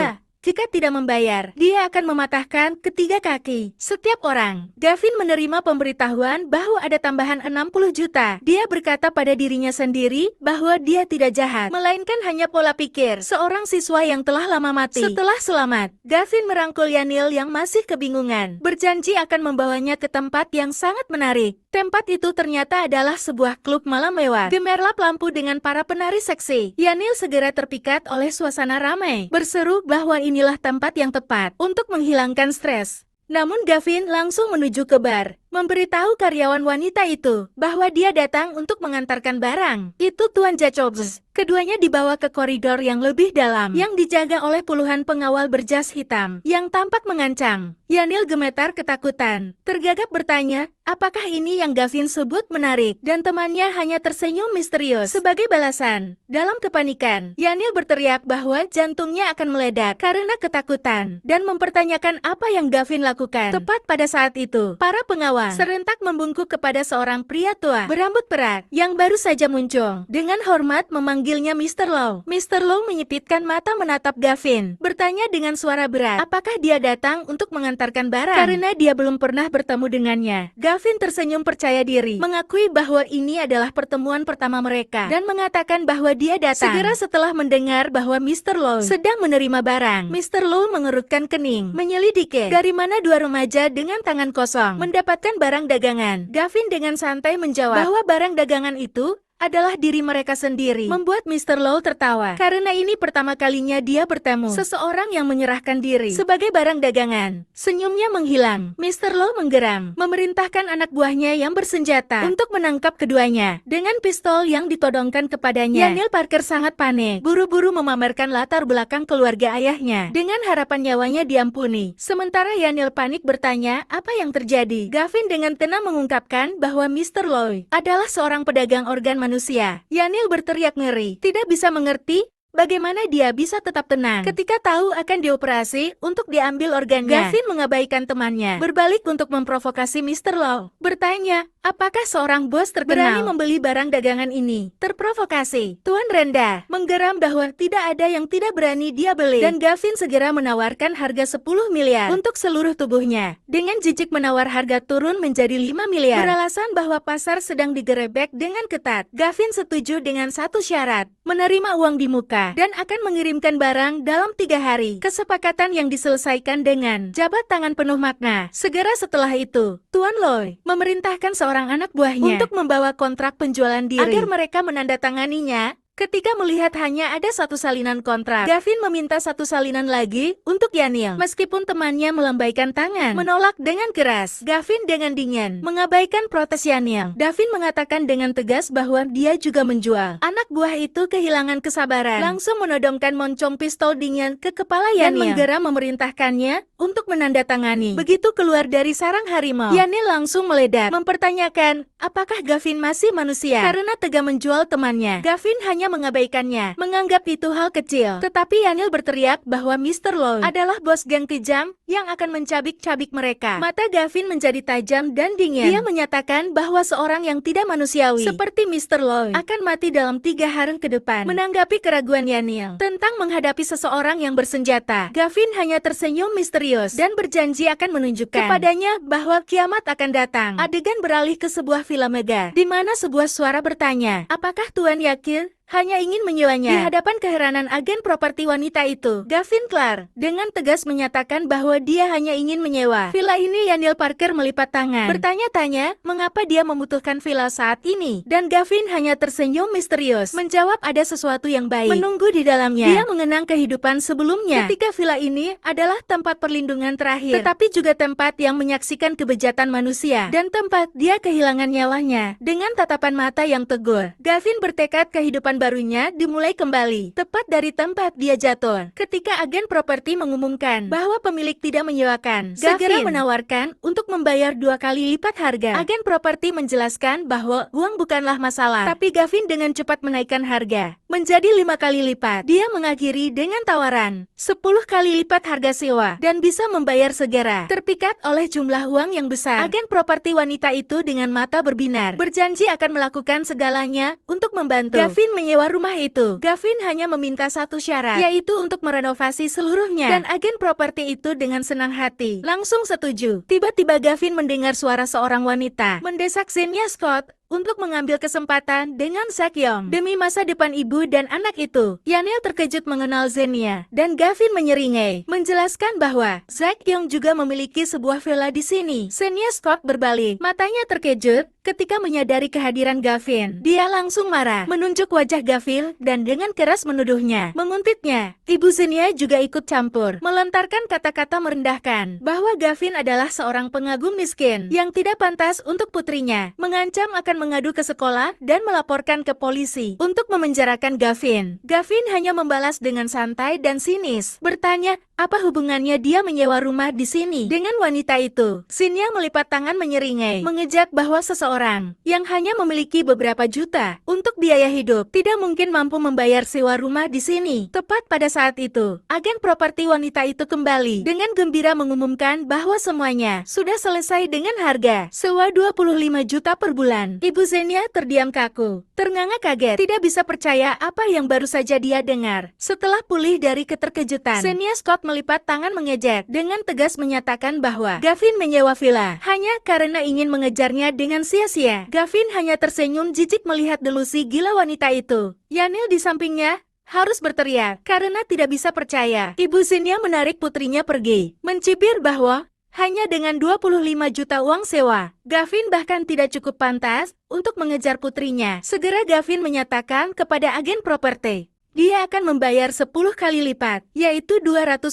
Jika tidak membayar, dia akan mematahkan ketiga kaki setiap orang. Gavin menerima pemberitahuan bahwa ada tambahan 60 juta. Dia berkata pada dirinya sendiri bahwa dia tidak jahat, melainkan hanya pola pikir seorang siswa yang telah lama mati. Setelah selamat, Gavin merangkul Yanil yang masih kebingungan, berjanji akan membawanya ke tempat yang sangat menarik. Tempat itu ternyata adalah sebuah klub malam mewah. Gemerlap lampu dengan para penari seksi. Yanil segera terpikat oleh suasana ramai, berseru bahwa inilah tempat yang tepat untuk menghilangkan stres. Namun Gavin langsung menuju ke bar, memberitahu karyawan wanita itu bahwa dia datang untuk mengantarkan barang. Itu Tuan Jacobs. Keduanya dibawa ke koridor yang lebih dalam, yang dijaga oleh puluhan pengawal berjas hitam, yang tampak mengancam. Yanil gemetar ketakutan, tergagap bertanya, apakah ini yang Gavin sebut menarik? Dan temannya hanya tersenyum misterius. Sebagai balasan, dalam kepanikan, Yanil berteriak bahwa jantungnya akan meledak karena ketakutan, dan mempertanyakan apa yang Gavin lakukan. Tepat pada saat itu, para pengawal serentak membungkuk kepada seorang pria tua berambut perak yang baru saja muncul. Dengan hormat memanggilnya Mr. Low. Mr. Low menyipitkan mata menatap Gavin, bertanya dengan suara berat, apakah dia datang untuk mengantarkan barang? Karena dia belum pernah bertemu dengannya. Gavin tersenyum percaya diri, mengakui bahwa ini adalah pertemuan pertama mereka, dan mengatakan bahwa dia datang segera setelah mendengar bahwa Mr. Low sedang menerima barang. Mr. Low mengerutkan kening, menyelidiki dari mana dua remaja dengan tangan kosong mendapatkan barang dagangan. Gavin dengan santai menjawab bahwa barang dagangan itu adalah diri mereka sendiri, membuat Mr. Low tertawa. Karena ini pertama kalinya dia bertemu seseorang yang menyerahkan diri sebagai barang dagangan. Senyumnya menghilang. Mr. Low menggeram, memerintahkan anak buahnya yang bersenjata untuk menangkap keduanya. Dengan pistol yang ditodongkan kepadanya, Yanil Parker sangat panik, buru-buru memamerkan latar belakang keluarga ayahnya dengan harapan nyawanya diampuni. Sementara Yanil panik bertanya apa yang terjadi. Gavin dengan tenang mengungkapkan bahwa Mr. Low adalah seorang pedagang organ manusia. Yanil berteriak ngeri, tidak bisa mengerti bagaimana dia bisa tetap tenang ketika tahu akan dioperasi untuk diambil organnya. Gavin mengabaikan temannya, berbalik untuk memprovokasi Mr. Low, bertanya, apakah seorang bos terkenal berani membeli barang dagangan ini? Terprovokasi, Tuan Renda menggeram bahwa tidak ada yang tidak berani dia beli, dan Gavin segera menawarkan harga 10 miliar untuk seluruh tubuhnya. Dengan jijik menawar harga turun menjadi 5 miliar. Beralasan bahwa pasar sedang digerebek dengan ketat, Gavin setuju dengan satu syarat. menerima uang di muka, dan akan mengirimkan barang dalam 3 hari. Kesepakatan yang diselesaikan dengan jabat tangan penuh makna. Segera setelah itu, Tuan Loi memerintahkan seorang anak buahnya untuk membawa kontrak penjualan diri agar mereka menandatanganinya. Ketika melihat hanya ada satu salinan kontrak, Gavin meminta satu salinan lagi untuk Yanil. Meskipun temannya melambaikan tangan, menolak dengan keras, Gavin dengan dingin mengabaikan protes Yanil. Gavin mengatakan dengan tegas bahwa dia juga menjual. Anak buah itu kehilangan kesabaran, langsung menodongkan moncong pistol dingin ke kepala Yanil dan menggera memerintahkannya untuk menandatangani. Begitu keluar dari sarang harimau, Yanil langsung meledak, mempertanyakan apakah Gavin masih manusia karena tega menjual temannya. Gavin hanya mengabaikannya, menganggap itu hal kecil. Tetapi Yanil berteriak bahwa Mr. Loi adalah bos geng kejam yang akan mencabik-cabik mereka. Mata Gavin menjadi tajam dan dingin. Dia menyatakan bahwa seorang yang tidak manusiawi seperti Mr. Loi akan mati dalam 3 hari ke depan. Menanggapi keraguan Yanil tentang menghadapi seseorang yang bersenjata, Gavin hanya tersenyum misterius dan berjanji akan menunjukkan kepadanya bahwa kiamat akan datang. Adegan beralih ke sebuah villa megah, di mana sebuah suara bertanya, apakah Tuan yakin hanya ingin menyewanya? Di hadapan keheranan agen properti wanita itu, Gavin Clark dengan tegas menyatakan bahwa dia hanya ingin menyewa villa ini. Yanil Parker melipat tangan, bertanya-tanya mengapa dia membutuhkan villa saat ini, dan Gavin hanya tersenyum misterius, menjawab ada sesuatu yang baik menunggu di dalamnya. Dia mengenang kehidupan sebelumnya ketika villa ini adalah tempat perlindungan terakhir, tetapi juga tempat yang menyaksikan kebejatan manusia, dan tempat dia kehilangan nyawanya. Dengan tatapan mata yang teguh, Gavin bertekad kehidupan barunya dimulai kembali, tepat dari tempat dia jatuh. Ketika agen properti mengumumkan bahwa pemilik tidak menyewakan, segera menawarkan untuk membayar 2 kali lipat harga. Agen properti menjelaskan bahwa uang bukanlah masalah, tapi Gavin dengan cepat menaikkan harga menjadi 5 kali lipat. Dia mengakhiri dengan tawaran 10 kali lipat harga sewa dan bisa membayar segera. Terpikat oleh jumlah uang yang besar, agen properti wanita itu dengan mata berbinar berjanji akan melakukan segalanya untuk membantu Gavin menyewa rumah itu. Gavin hanya meminta satu syarat, yaitu untuk merenovasi seluruhnya, dan agen properti itu dengan senang hati langsung setuju. Tiba-tiba Gavin mendengar suara seorang wanita mendesak Xenia Scott untuk mengambil kesempatan dengan Zack Young demi masa depan ibu dan anak itu. Yanil terkejut mengenal Xenia, dan Gavin menyeringai, menjelaskan bahwa Zack Young juga memiliki sebuah villa di sini. Xenia Scott berbalik, matanya terkejut ketika menyadari kehadiran Gavin. Dia langsung marah, menunjuk wajah Gavin dan dengan keras menuduhnya, menguntitnya. Ibu Xenia juga ikut campur, melontarkan kata-kata merendahkan bahwa Gavin adalah seorang pengagum miskin yang tidak pantas untuk putrinya, mengancam akan mengadu ke sekolah dan melaporkan ke polisi untuk memenjarakan Gavin. Gavin hanya membalas dengan santai dan sinis, bertanya, apa hubungannya dia menyewa rumah di sini dengan wanita itu? Xenia melipat tangan menyeringai, mengejak bahwa seseorang yang hanya memiliki beberapa juta untuk biaya hidup tidak mungkin mampu membayar sewa rumah di sini. Tepat pada saat itu, agen properti wanita itu kembali dengan gembira mengumumkan bahwa semuanya sudah selesai dengan harga sewa 25 juta per bulan. Ibu Xenia terdiam kaku, ternganga kaget, tidak bisa percaya apa yang baru saja dia dengar. Setelah pulih dari keterkejutan, Xenia Scott melipat tangan mengejek, dengan tegas menyatakan bahwa Gavin menyewa villa hanya karena ingin mengejarnya dengan sia-sia. Gavin hanya tersenyum jijik melihat delusi gila wanita itu. Yanil di sampingnya harus berteriak karena tidak bisa percaya. Ibu Xenia menarik putrinya pergi, mencibir bahwa hanya dengan 25 juta uang sewa, Gavin bahkan tidak cukup pantas untuk mengejar putrinya. Segera Gavin menyatakan kepada agen properti, dia akan membayar 10 kali lipat, yaitu 250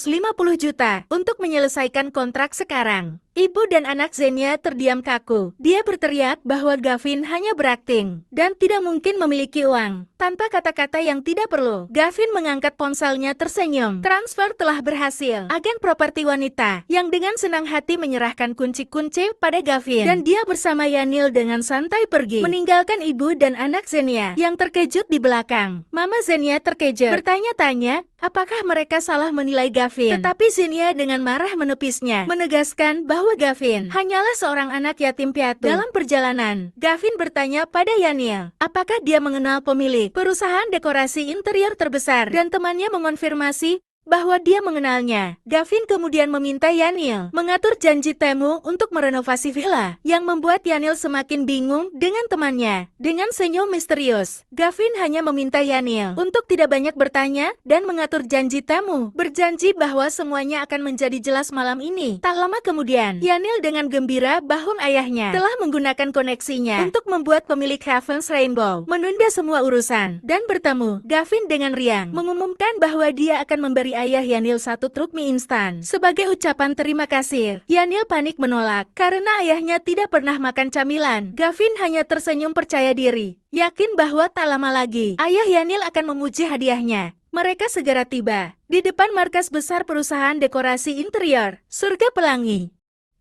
juta, untuk menyelesaikan kontrak sekarang. Ibu dan anak Xenia terdiam kaku. Dia berteriak bahwa Gavin hanya berakting dan tidak mungkin memiliki uang. Tanpa kata-kata yang tidak perlu, Gavin mengangkat ponselnya tersenyum. Transfer telah berhasil. Agen properti wanita yang dengan senang hati menyerahkan kunci-kunci pada Gavin, dan dia bersama Yanil dengan santai pergi, meninggalkan ibu dan anak Xenia yang terkejut di belakang. Mama Xenia terkejut, bertanya-tanya, apakah mereka salah menilai Gavin? Tetapi Xenia dengan marah menepisnya, menegaskan bahwa Gavin hanyalah seorang anak yatim piatu. Dalam perjalanan, Gavin bertanya pada Yanil, apakah dia mengenal pemilik perusahaan dekorasi interior terbesar, dan temannya mengonfirmasi bahwa dia mengenalnya. Gavin kemudian meminta Yanil mengatur janji Temu untuk merenovasi villa, yang membuat Yanil semakin bingung dengan temannya. Dengan senyum misterius, Gavin hanya meminta Yanil untuk tidak banyak bertanya dan mengatur janji Temu, berjanji bahwa semuanya akan menjadi jelas malam ini. Tak lama kemudian, Yanil dengan gembira bahwa ayahnya telah menggunakan koneksinya untuk membuat pemilik Heaven's Rainbow menunda semua urusan dan bertemu. Gavin dengan riang mengumumkan bahwa dia akan memberi ayah Yanil 1 truk mie instan sebagai ucapan terima kasih. Yanil panik menolak karena ayahnya tidak pernah makan camilan. Gavin hanya tersenyum percaya diri, yakin bahwa tak lama lagi ayah Yanil akan memuji hadiahnya. Mereka segera tiba di depan markas besar perusahaan dekorasi interior Surga Pelangi.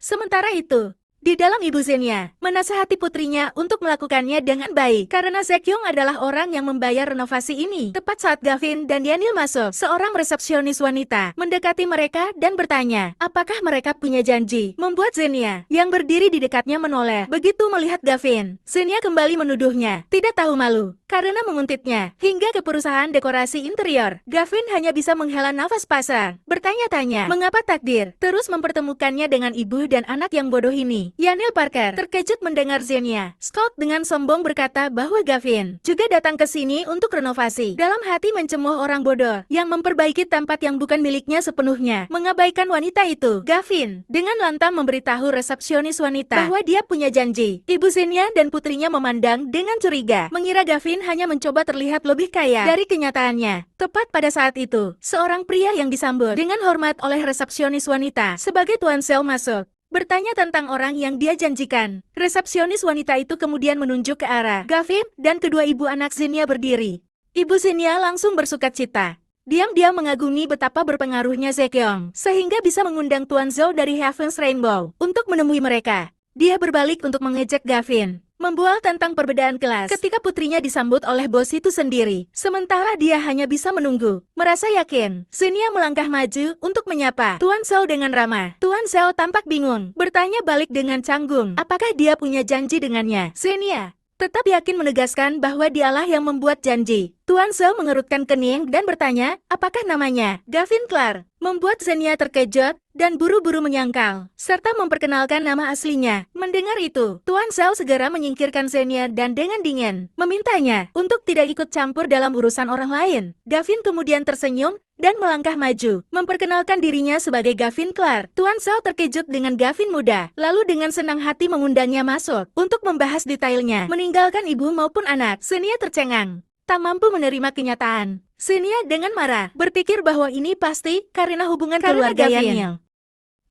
Sementara itu, di dalam Ibu Zenia menasihati putrinya untuk melakukannya dengan baik karena Sekyung adalah orang yang membayar renovasi ini. Tepat saat Gavin dan Yanil masuk, seorang resepsionis wanita mendekati mereka dan bertanya apakah mereka punya janji, membuat Zenia yang berdiri di dekatnya menoleh. Begitu melihat Gavin, Zenia kembali menuduhnya tidak tahu malu karena menguntitnya hingga ke perusahaan dekorasi interior. Gavin hanya bisa menghela nafas pasang, bertanya-tanya mengapa takdir terus mempertemukannya dengan ibu dan anak yang bodoh ini. Yanil Parker terkejut mendengar Zenia. Scott dengan sombong berkata bahwa Gavin juga datang ke sini untuk renovasi. Dalam hati mencemuh orang bodoh yang memperbaiki tempat yang bukan miliknya sepenuhnya, mengabaikan wanita itu. Gavin dengan lantang memberitahu resepsionis wanita bahwa dia punya janji. Ibu Zenia dan putrinya memandang dengan curiga, mengira Gavin hanya mencoba terlihat lebih kaya dari kenyataannya. Tepat pada saat itu, seorang pria yang disambut dengan hormat oleh resepsionis wanita sebagai Tuan Seo masuk, bertanya tentang orang yang dia janjikan. Resepsionis wanita itu kemudian menunjuk ke arah Gavin dan kedua ibu anak Zenia berdiri. Ibu Zenia langsung bersukacita. Diam-diam mengagumi betapa berpengaruhnya Sekyung, sehingga bisa mengundang Tuan Zhou dari Heaven's Rainbow untuk menemui mereka. Dia berbalik untuk mengejek Gavin, membual tentang perbedaan kelas ketika putrinya disambut oleh bos itu sendiri. Sementara dia hanya bisa menunggu. Merasa yakin, Zenia melangkah maju untuk menyapa Tuan Zhou dengan ramah. Tuan Zhou tampak bingung, bertanya balik dengan canggung, apakah dia punya janji dengannya. Zenia tetap yakin menegaskan bahwa dialah yang membuat janji. Tuan Zhou mengerutkan kening dan bertanya, apakah namanya? Gavin Clark, membuat Zenia terkejut dan buru-buru menyangkal, serta memperkenalkan nama aslinya. Mendengar itu, Tuan Zhou segera menyingkirkan Zenia dan dengan dingin memintanya untuk tidak ikut campur dalam urusan orang lain. Gavin kemudian tersenyum dan melangkah maju, memperkenalkan dirinya sebagai Gavin Clark. Tuan Zhou terkejut dengan Gavin muda, lalu dengan senang hati mengundangnya masuk untuk membahas detailnya. Meninggalkan ibu maupun anak, Zenia tercengang, tak mampu menerima kenyataan. Zenia dengan marah berpikir bahwa ini pasti karena hubungan keluarga Yanil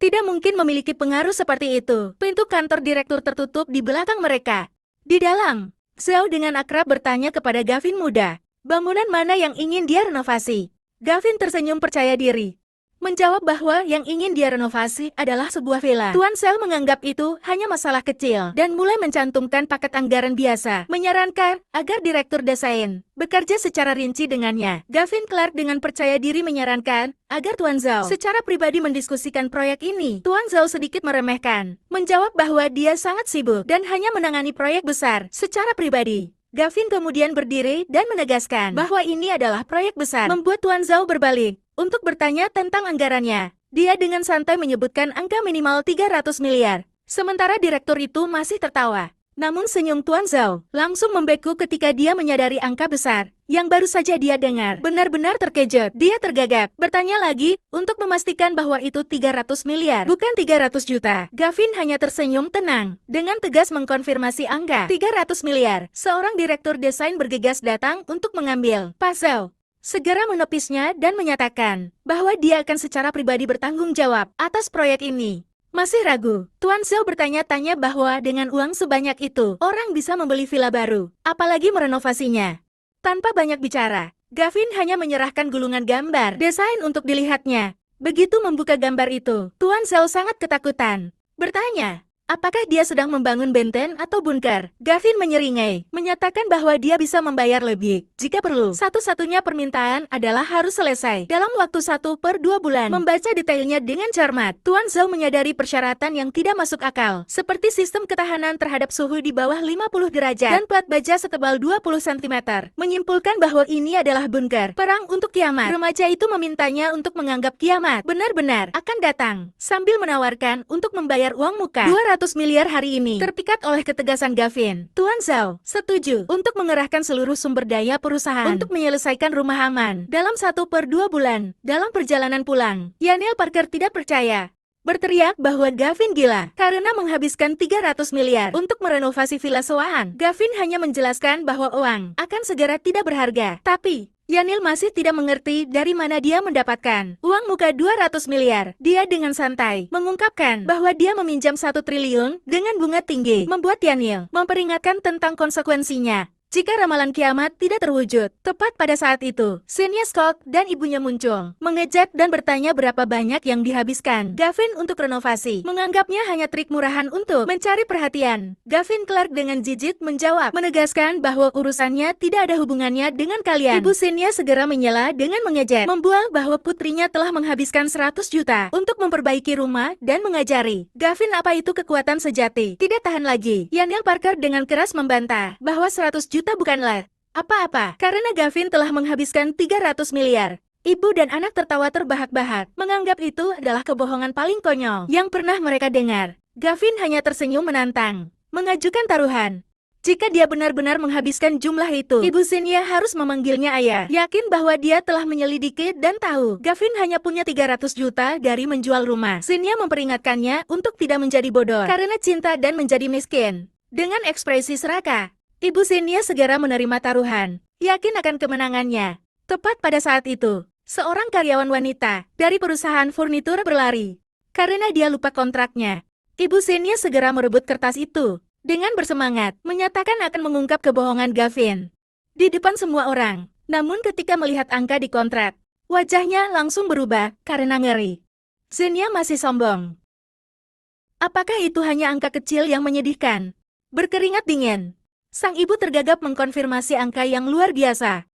tidak mungkin memiliki pengaruh seperti itu. Pintu kantor direktur tertutup di belakang mereka. Di dalam, Zhou dengan akrab bertanya kepada Gavin muda, bangunan mana yang ingin dia renovasi? Gavin tersenyum percaya diri, menjawab bahwa yang ingin dia renovasi adalah sebuah villa. Tuan Zhou menganggap itu hanya masalah kecil dan mulai mencantumkan paket anggaran biasa, menyarankan agar direktur desain bekerja secara rinci dengannya. Gavin Clark dengan percaya diri menyarankan agar Tuan Zhou secara pribadi mendiskusikan proyek ini. Tuan Zhou sedikit meremehkan, menjawab bahwa dia sangat sibuk dan hanya menangani proyek besar secara pribadi. Gavin kemudian berdiri dan menegaskan bahwa ini adalah proyek besar, membuat Tuan Zhou berbalik untuk bertanya tentang anggarannya. Dia dengan santai menyebutkan angka minimal 300 miliar. Sementara direktur itu masih tertawa. Namun senyum Tuan Zhou langsung membeku ketika dia menyadari angka besar yang baru saja dia dengar. Benar-benar terkejut. Dia tergagap, bertanya lagi untuk memastikan bahwa itu 300 miliar, bukan 300 juta. Gavin hanya tersenyum tenang, dengan tegas mengkonfirmasi angka 300 miliar. Seorang direktur desain bergegas datang untuk mengambil. Pak Zhou segera menepisnya dan menyatakan bahwa dia akan secara pribadi bertanggung jawab atas proyek ini. Masih ragu, Tuan Zhou bertanya-tanya bahwa dengan uang sebanyak itu, orang bisa membeli villa baru, apalagi merenovasinya. Tanpa banyak bicara, Gavin hanya menyerahkan gulungan gambar desain untuk dilihatnya. Begitu membuka gambar itu, Tuan Zhou sangat ketakutan. Bertanya, Apakah dia sedang membangun benteng atau bunker? Gavin menyeringai, menyatakan bahwa dia bisa membayar lebih jika perlu. Satu-satunya permintaan adalah harus selesai dalam waktu 1/2 bulan. Membaca detailnya dengan cermat, Tuan Zhao menyadari persyaratan yang tidak masuk akal, seperti sistem ketahanan terhadap suhu di bawah 50 derajat dan plat baja setebal 20 cm. Menyimpulkan bahwa ini adalah bunker perang untuk kiamat. Remaja itu memintanya untuk menganggap kiamat benar-benar akan datang, sambil menawarkan untuk membayar uang muka 200 miliar hari ini. Terpikat oleh ketegasan Gavin, Tuan Zhao setuju untuk mengerahkan seluruh sumber daya perusahaan untuk menyelesaikan rumah aman dalam 1/2 bulan. Dalam perjalanan pulang, Daniel Parker tidak percaya, berteriak bahwa Gavin gila karena menghabiskan 300 miliar untuk merenovasi villa sewahan. Gavin hanya menjelaskan bahwa uang akan segera tidak berharga, tapi Daniel masih tidak mengerti dari mana dia mendapatkan uang muka 200 miliar. Dia dengan santai mengungkapkan bahwa dia meminjam 1 triliun dengan bunga tinggi, membuat Daniel memperingatkan tentang konsekuensinya jika ramalan kiamat tidak terwujud. Tepat pada saat itu, Xenia Scott dan ibunya muncul, mengejek dan bertanya berapa banyak yang dihabiskan Gavin untuk renovasi. Menganggapnya hanya trik murahan untuk mencari perhatian. Gavin Clark dengan jijik menjawab, menegaskan bahwa urusannya tidak ada hubungannya dengan kalian. Ibu Xenia segera menyela dengan mengejek, membual bahwa putrinya telah menghabiskan 100 juta untuk memperbaiki rumah dan mengajari Gavin apa itu kekuatan sejati. Tidak tahan lagi, Daniel Parker dengan keras membantah bahwa 100 juta bukanlah apa-apa karena Gavin telah menghabiskan 300 miliar. Ibu dan anak tertawa terbahak-bahak, menganggap itu adalah kebohongan paling konyol yang pernah mereka dengar. Gavin hanya tersenyum menantang, mengajukan taruhan. Jika dia benar-benar menghabiskan jumlah itu, Ibu Xenia harus memanggilnya ayah. Yakin bahwa dia telah menyelidiki dan tahu Gavin hanya punya 300 juta dari menjual rumah. Xenia memperingatkannya untuk tidak menjadi bodoh karena cinta dan menjadi miskin. Dengan ekspresi serakah, Ibu Xenia segera menerima taruhan, yakin akan kemenangannya. Tepat pada saat itu, seorang karyawan wanita dari perusahaan furnitur berlari karena dia lupa kontraknya. Ibu Xenia segera merebut kertas itu dengan bersemangat, menyatakan akan mengungkap kebohongan Gavin di depan semua orang. Namun ketika melihat angka di kontrak, wajahnya langsung berubah karena ngeri. Xenia masih sombong. Apakah itu hanya angka kecil yang menyedihkan? Berkeringat dingin, sang ibu tergagap mengkonfirmasi angka yang luar biasa.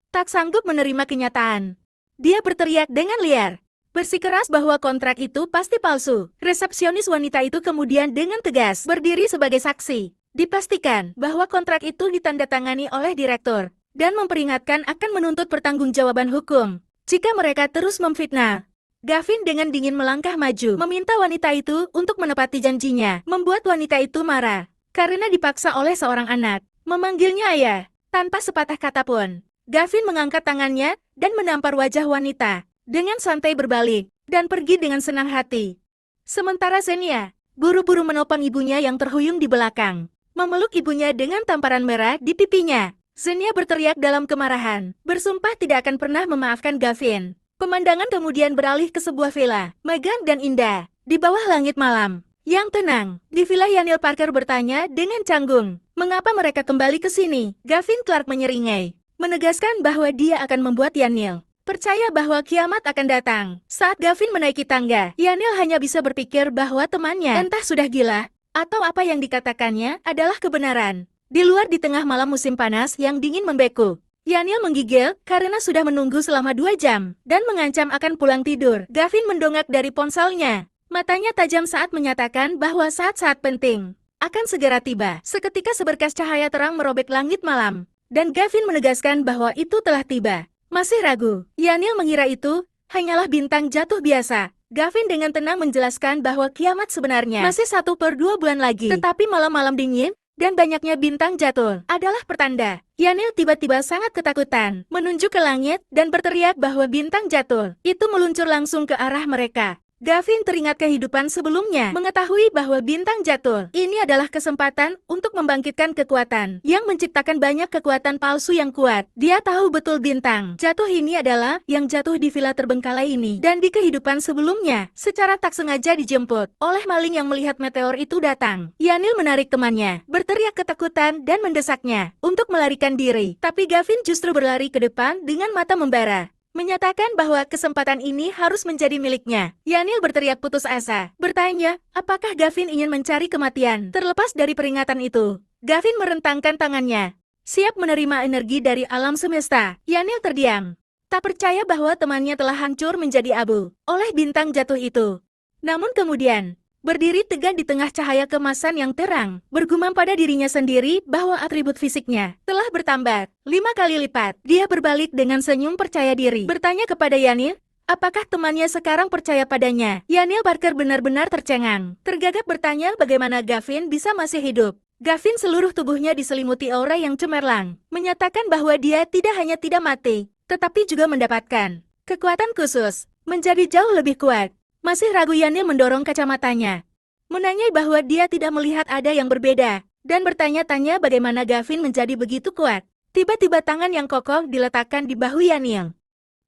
Tak sanggup menerima kenyataan, dia berteriak dengan liar, bersikeras bahwa kontrak itu pasti palsu. Resepsionis wanita itu kemudian dengan tegas berdiri sebagai saksi, dipastikan bahwa kontrak itu ditandatangani oleh direktur, dan memperingatkan akan menuntut pertanggungjawaban hukum jika mereka terus memfitnah. Gavin dengan dingin melangkah maju, meminta wanita itu untuk menepati janjinya, membuat wanita itu marah karena dipaksa oleh seorang anak memanggilnya ayah. Tanpa sepatah kata pun, Gavin mengangkat tangannya dan menampar wajah wanita dengan santai berbalik dan pergi dengan senang hati. Sementara Xenia buru-buru menopang ibunya yang terhuyung di belakang, memeluk ibunya dengan tamparan merah di pipinya. Xenia berteriak dalam kemarahan, bersumpah tidak akan pernah memaafkan Gavin. Pemandangan kemudian beralih ke sebuah villa megah dan indah di bawah langit malam yang tenang. Di villa Daniel Parker bertanya dengan canggung, mengapa mereka kembali ke sini? Gavin Clark menyeringai, menegaskan bahwa dia akan membuat Daniel percaya bahwa kiamat akan datang. Saat Gavin menaiki tangga, Daniel hanya bisa berpikir bahwa temannya entah sudah gila, atau apa yang dikatakannya adalah kebenaran. Di luar di tengah malam musim panas yang dingin membeku, Daniel menggigil karena sudah menunggu selama 2 jam, dan mengancam akan pulang tidur. Gavin mendongak dari ponselnya. Matanya tajam saat menyatakan bahwa saat-saat penting akan segera tiba. Seketika seberkas cahaya terang merobek langit malam, dan Gavin menegaskan bahwa itu telah tiba. Masih ragu, Daniel mengira itu hanyalah bintang jatuh biasa. Gavin dengan tenang menjelaskan bahwa kiamat sebenarnya masih 1/2 bulan lagi. Tetapi malam-malam dingin dan banyaknya bintang jatuh adalah pertanda. Daniel tiba-tiba sangat ketakutan, menunjuk ke langit dan berteriak bahwa bintang jatuh itu meluncur langsung ke arah mereka. Gavin teringat kehidupan sebelumnya, mengetahui bahwa bintang jatuh ini adalah kesempatan untuk membangkitkan kekuatan yang menciptakan banyak kekuatan palsu yang kuat. Dia tahu betul bintang jatuh ini adalah yang jatuh di villa terbengkalai ini, dan di kehidupan sebelumnya secara tak sengaja dijemput oleh maling yang melihat meteor itu datang. Daniel menarik temannya, berteriak ketakutan dan mendesaknya untuk melarikan diri, tapi Gavin justru berlari ke depan dengan mata membara. menyatakan bahwa kesempatan ini harus menjadi miliknya. Yanil berteriak putus asa, bertanya, apakah Gavin ingin mencari kematian? Terlepas dari peringatan itu, Gavin merentangkan tangannya, siap menerima energi dari alam semesta. Yanil terdiam, tak percaya bahwa temannya telah hancur menjadi abu oleh bintang jatuh itu. Namun kemudian, berdiri tegak di tengah cahaya kemasan yang terang, bergumam pada dirinya sendiri bahwa atribut fisiknya telah bertambah 5 kali lipat. Dia berbalik dengan senyum percaya diri, bertanya kepada Yanil, apakah temannya sekarang percaya padanya? Yanil Parker benar-benar tercengang, tergagap bertanya bagaimana Gavin bisa masih hidup. Gavin seluruh tubuhnya diselimuti aura yang cemerlang, menyatakan bahwa dia tidak hanya tidak mati, tetapi juga mendapatkan kekuatan khusus, menjadi jauh lebih kuat. Masih ragu, Yanil mendorong kacamatanya, menanyai bahwa dia tidak melihat ada yang berbeda, dan bertanya-tanya bagaimana Gavin menjadi begitu kuat. Tiba-tiba tangan yang kokoh diletakkan di bahu Yanil,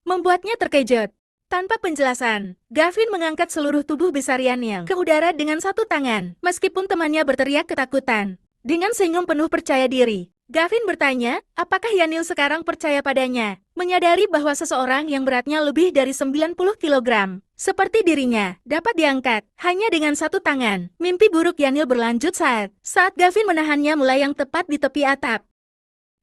membuatnya terkejut. Tanpa penjelasan, Gavin mengangkat seluruh tubuh besar Yanil ke udara dengan satu tangan, meskipun temannya berteriak ketakutan. Dengan senyum penuh percaya diri, Gavin bertanya, apakah Yanil sekarang percaya padanya, menyadari bahwa seseorang yang beratnya lebih dari 90 kg, seperti dirinya, dapat diangkat hanya dengan satu tangan. Mimpi buruk Yanil berlanjut saat Gavin menahannya melayang tepat di tepi atap.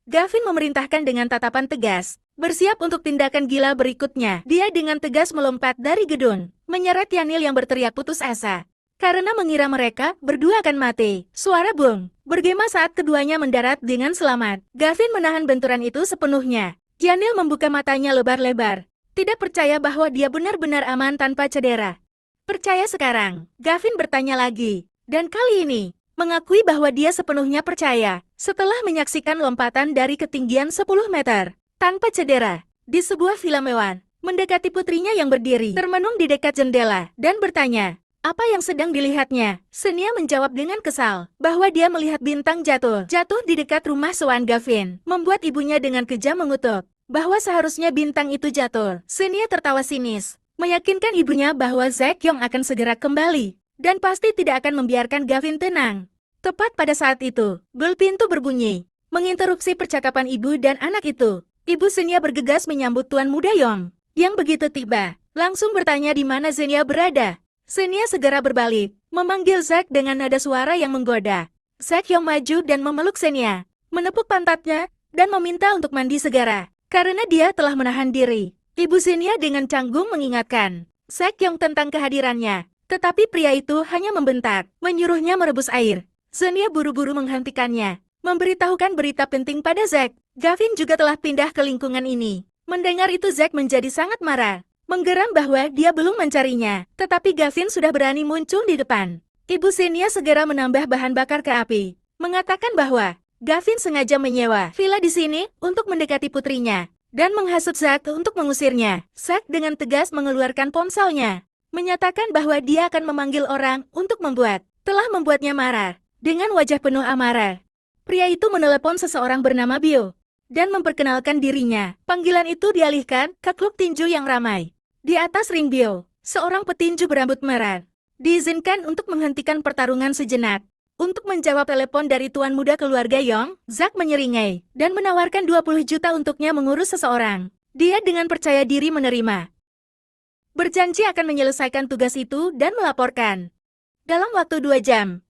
Gavin memerintahkan dengan tatapan tegas, bersiap untuk tindakan gila berikutnya. Dia dengan tegas melompat dari gedung, menyeret Yanil yang berteriak putus asa, karena mengira mereka berdua akan mati. Suara bung bergema saat keduanya mendarat dengan selamat. Gavin menahan benturan itu sepenuhnya. Yanil membuka matanya lebar-lebar, tidak percaya bahwa dia benar-benar aman tanpa cedera. Percaya sekarang? Gavin bertanya lagi, dan kali ini mengakui bahwa dia sepenuhnya percaya setelah menyaksikan lompatan dari ketinggian 10 meter tanpa cedera di sebuah villa mewah, mendekati putrinya yang berdiri termenung di dekat jendela dan bertanya, apa yang sedang dilihatnya? Senia menjawab dengan kesal bahwa dia melihat bintang jatuh di dekat rumah Swan. Gavin membuat ibunya dengan kejam mengutuk bahwa seharusnya bintang itu jatuh. Senia tertawa sinis, meyakinkan ibunya bahwa Zaek Yong akan segera kembali dan pasti tidak akan membiarkan Gavin tenang. Tepat pada saat itu, bel pintu berbunyi, menginterupsi percakapan ibu dan anak itu. Ibu Senia bergegas menyambut Tuan Muda Yong, yang begitu tiba, langsung bertanya di mana Senia berada. Senia segera berbalik, memanggil Zaek dengan nada suara yang menggoda. Zaek Yong maju dan memeluk Senia, menepuk pantatnya, dan meminta untuk mandi segera, karena dia telah menahan diri. Ibu Senia dengan canggung mengingatkan Zaek Yong tentang kehadirannya, tetapi pria itu hanya membentak, menyuruhnya merebus air. Senia buru-buru menghentikannya, memberitahukan berita penting pada Zaek. Gavin juga telah pindah ke lingkungan ini. Mendengar itu Zaek menjadi sangat marah, menggeram bahwa dia belum mencarinya, tetapi Gavin sudah berani muncul di depan. Ibu Senia segera menambah bahan bakar ke api, mengatakan bahwa Gavin sengaja menyewa villa di sini untuk mendekati putrinya, dan menghasut Zaek untuk mengusirnya. Zaek dengan tegas mengeluarkan ponselnya, menyatakan bahwa dia akan memanggil orang untuk telah membuatnya marah. Dengan wajah penuh amarah, pria itu menelepon seseorang bernama Bio, dan memperkenalkan dirinya. Panggilan itu dialihkan ke klub tinju yang ramai. Di atas ring Bio, seorang petinju berambut merah, diizinkan untuk menghentikan pertarungan sejenak. Untuk menjawab telepon dari tuan muda keluarga Yong, Zaek menyeringai, dan menawarkan 20 juta untuknya mengurus seseorang. Dia dengan percaya diri menerima. Berjanji akan menyelesaikan tugas itu dan melaporkan dalam waktu 2 jam.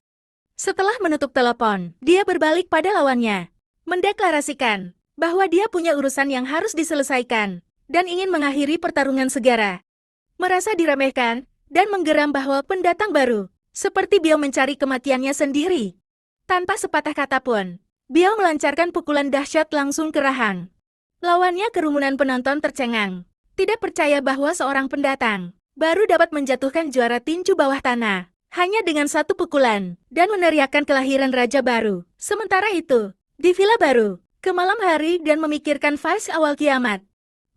Setelah menutup telepon, dia berbalik pada lawannya, mendeklarasikan bahwa dia punya urusan yang harus diselesaikan, dan ingin mengakhiri pertarungan segera. Merasa diremehkan, dan menggeram bahwa pendatang baru, seperti Bio mencari kematiannya sendiri. Tanpa sepatah kata pun, Bio melancarkan pukulan dahsyat langsung ke rahang. Lawannya kerumunan penonton tercengang, tidak percaya bahwa seorang pendatang baru dapat menjatuhkan juara tinju bawah tanah, hanya dengan satu pukulan, dan meneriakkan kelahiran raja baru. Sementara itu, di villa baru, ke malam hari dan memikirkan fase awal kiamat.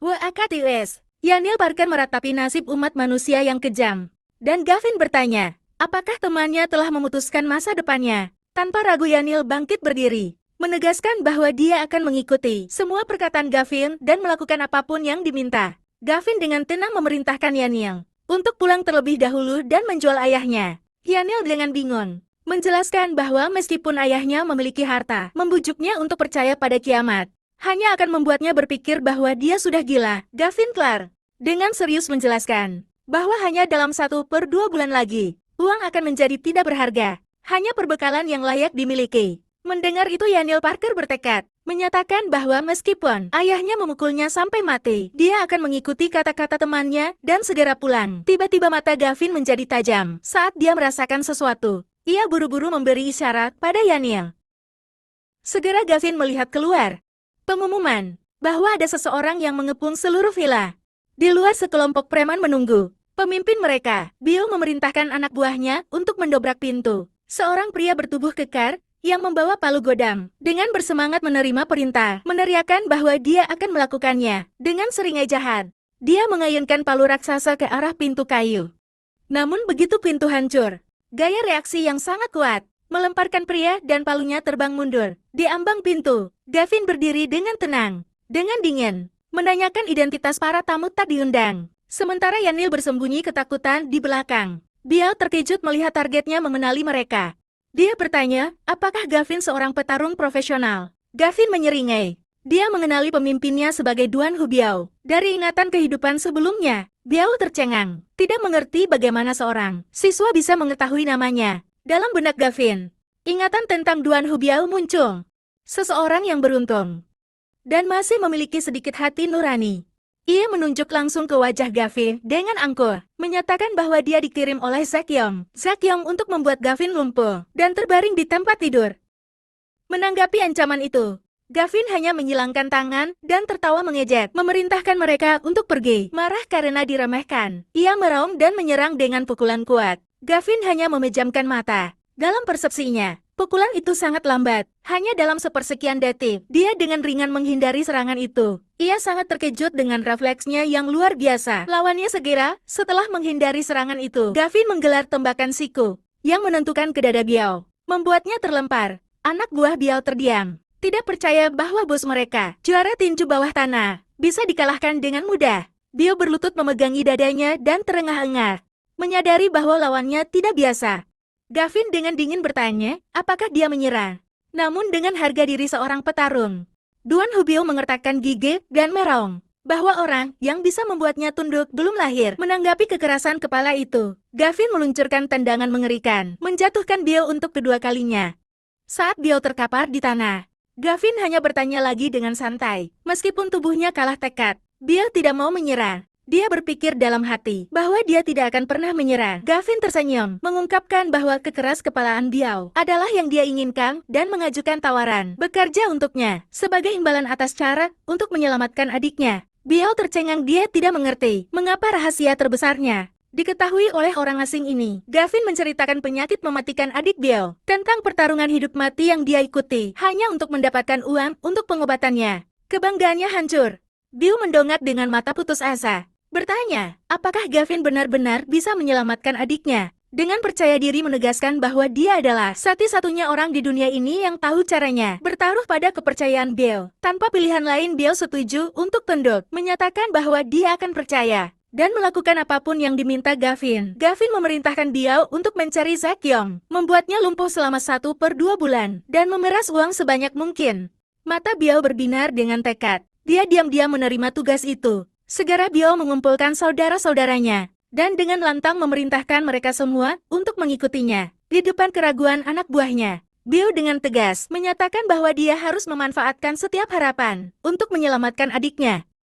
WAKTUS, Yanil Parker meratapi nasib umat manusia yang kejam. Dan Gavin bertanya, apakah temannya telah memutuskan masa depannya? Tanpa ragu Yanil bangkit berdiri, menegaskan bahwa dia akan mengikuti semua perkataan Gavin dan melakukan apapun yang diminta. Gavin dengan tenang memerintahkan Yanil untuk pulang terlebih dahulu dan menjual ayahnya. Yanil dengan bingung menjelaskan bahwa meskipun ayahnya memiliki harta, membujuknya untuk percaya pada kiamat hanya akan membuatnya berpikir bahwa dia sudah gila. Gavin Clark dengan serius menjelaskan bahwa hanya dalam 1/2 bulan lagi, uang akan menjadi tidak berharga, hanya perbekalan yang layak dimiliki. Mendengar itu Yanil Parker bertekad, menyatakan bahwa meskipun ayahnya memukulnya sampai mati, dia akan mengikuti kata-kata temannya dan segera pulang. Tiba-tiba mata Gavin menjadi tajam saat dia merasakan sesuatu. Ia buru-buru memberi isyarat pada Yanil. Segera Gavin melihat keluar. Pengumuman bahwa ada seseorang yang mengepung seluruh villa. Di luar sekelompok preman menunggu. Pemimpin mereka, Bill, memerintahkan anak buahnya untuk mendobrak pintu. Seorang pria bertubuh kekar yang membawa palu godam, dengan bersemangat menerima perintah, meneriakkan bahwa dia akan melakukannya. Dengan seringai jahat, dia mengayunkan palu raksasa ke arah pintu kayu. Namun begitu pintu hancur, gaya reaksi yang sangat kuat, melemparkan pria dan palunya terbang mundur. Di ambang pintu, Gavin berdiri dengan tenang, dengan dingin, menanyakan identitas para tamu tak diundang. Sementara Yanil bersembunyi ketakutan di belakang. Bill terkejut melihat targetnya mengenali mereka. Dia bertanya, apakah Gavin seorang petarung profesional? Gavin menyeringai. Dia mengenali pemimpinnya sebagai Duan Hubiao. Dari ingatan kehidupan sebelumnya, Biao tercengang. Tidak mengerti bagaimana seorang siswa bisa mengetahui namanya. Dalam benak Gavin, ingatan tentang Duan Hubiao muncul. Seseorang yang beruntung dan masih memiliki sedikit hati nurani. Ia menunjuk langsung ke wajah Gavin dengan angkuh, menyatakan bahwa dia dikirim oleh Zack Yong untuk membuat Gavin lumpuh dan terbaring di tempat tidur. Menanggapi ancaman itu, Gavin hanya menyilangkan tangan dan tertawa mengejek, memerintahkan mereka untuk pergi. Marah karena diremehkan, ia meraung dan menyerang dengan pukulan kuat. Gavin hanya memejamkan mata. Dalam persepsinya, pukulan itu sangat lambat. Hanya dalam sepersekian detik, dia dengan ringan menghindari serangan itu. Ia sangat terkejut dengan refleksnya yang luar biasa. Lawannya segera, setelah menghindari serangan itu, Gavin menggelar tembakan siku yang menentukan ke dada Biao, membuatnya terlempar. Anak buah Biao terdiam, tidak percaya bahwa bos mereka, juara tinju bawah tanah, bisa dikalahkan dengan mudah. Biao berlutut memegangi dadanya dan terengah-engah, menyadari bahwa lawannya tidak biasa. Gavin dengan dingin bertanya, apakah dia menyerah? Namun dengan harga diri seorang petarung, Duan Hubiao mengertakkan gigi dan meraung bahwa orang yang bisa membuatnya tunduk belum lahir. Menanggapi kekerasan kepala itu, Gavin meluncurkan tendangan mengerikan, menjatuhkan Biao untuk kedua kalinya. Saat Biao terkapar di tanah, Gavin hanya bertanya lagi dengan santai. Meskipun tubuhnya kalah tekad, Biao tidak mau menyerah. Dia berpikir dalam hati bahwa dia tidak akan pernah menyerah. Gavin tersenyum, mengungkapkan bahwa kekeras kepalaan Biao adalah yang dia inginkan dan mengajukan tawaran bekerja untuknya sebagai imbalan atas cara untuk menyelamatkan adiknya. Biao tercengang, dia tidak mengerti mengapa rahasia terbesarnya diketahui oleh orang asing ini. Gavin menceritakan penyakit mematikan adik Biao, tentang pertarungan hidup mati yang dia ikuti hanya untuk mendapatkan uang untuk pengobatannya. Kebanggaannya hancur. Biao mendongak dengan mata putus asa, bertanya, apakah Gavin benar-benar bisa menyelamatkan adiknya? Dengan percaya diri menegaskan bahwa dia adalah satu-satunya orang di dunia ini yang tahu caranya. Bertaruh pada kepercayaan Biao. Tanpa pilihan lain, Biao setuju untuk tunduk, menyatakan bahwa dia akan percaya dan melakukan apapun yang diminta Gavin. Gavin memerintahkan Biao untuk mencari Zack Yong, membuatnya lumpuh selama 1/2 bulan, dan memeras uang sebanyak mungkin. Mata Biao berbinar dengan tekad. Dia diam-diam menerima tugas itu. Segera Biao mengumpulkan saudara-saudaranya, dan dengan lantang memerintahkan mereka semua untuk mengikutinya. Di depan keraguan anak buahnya, Biao dengan tegas menyatakan bahwa dia harus memanfaatkan setiap harapan untuk menyelamatkan adiknya.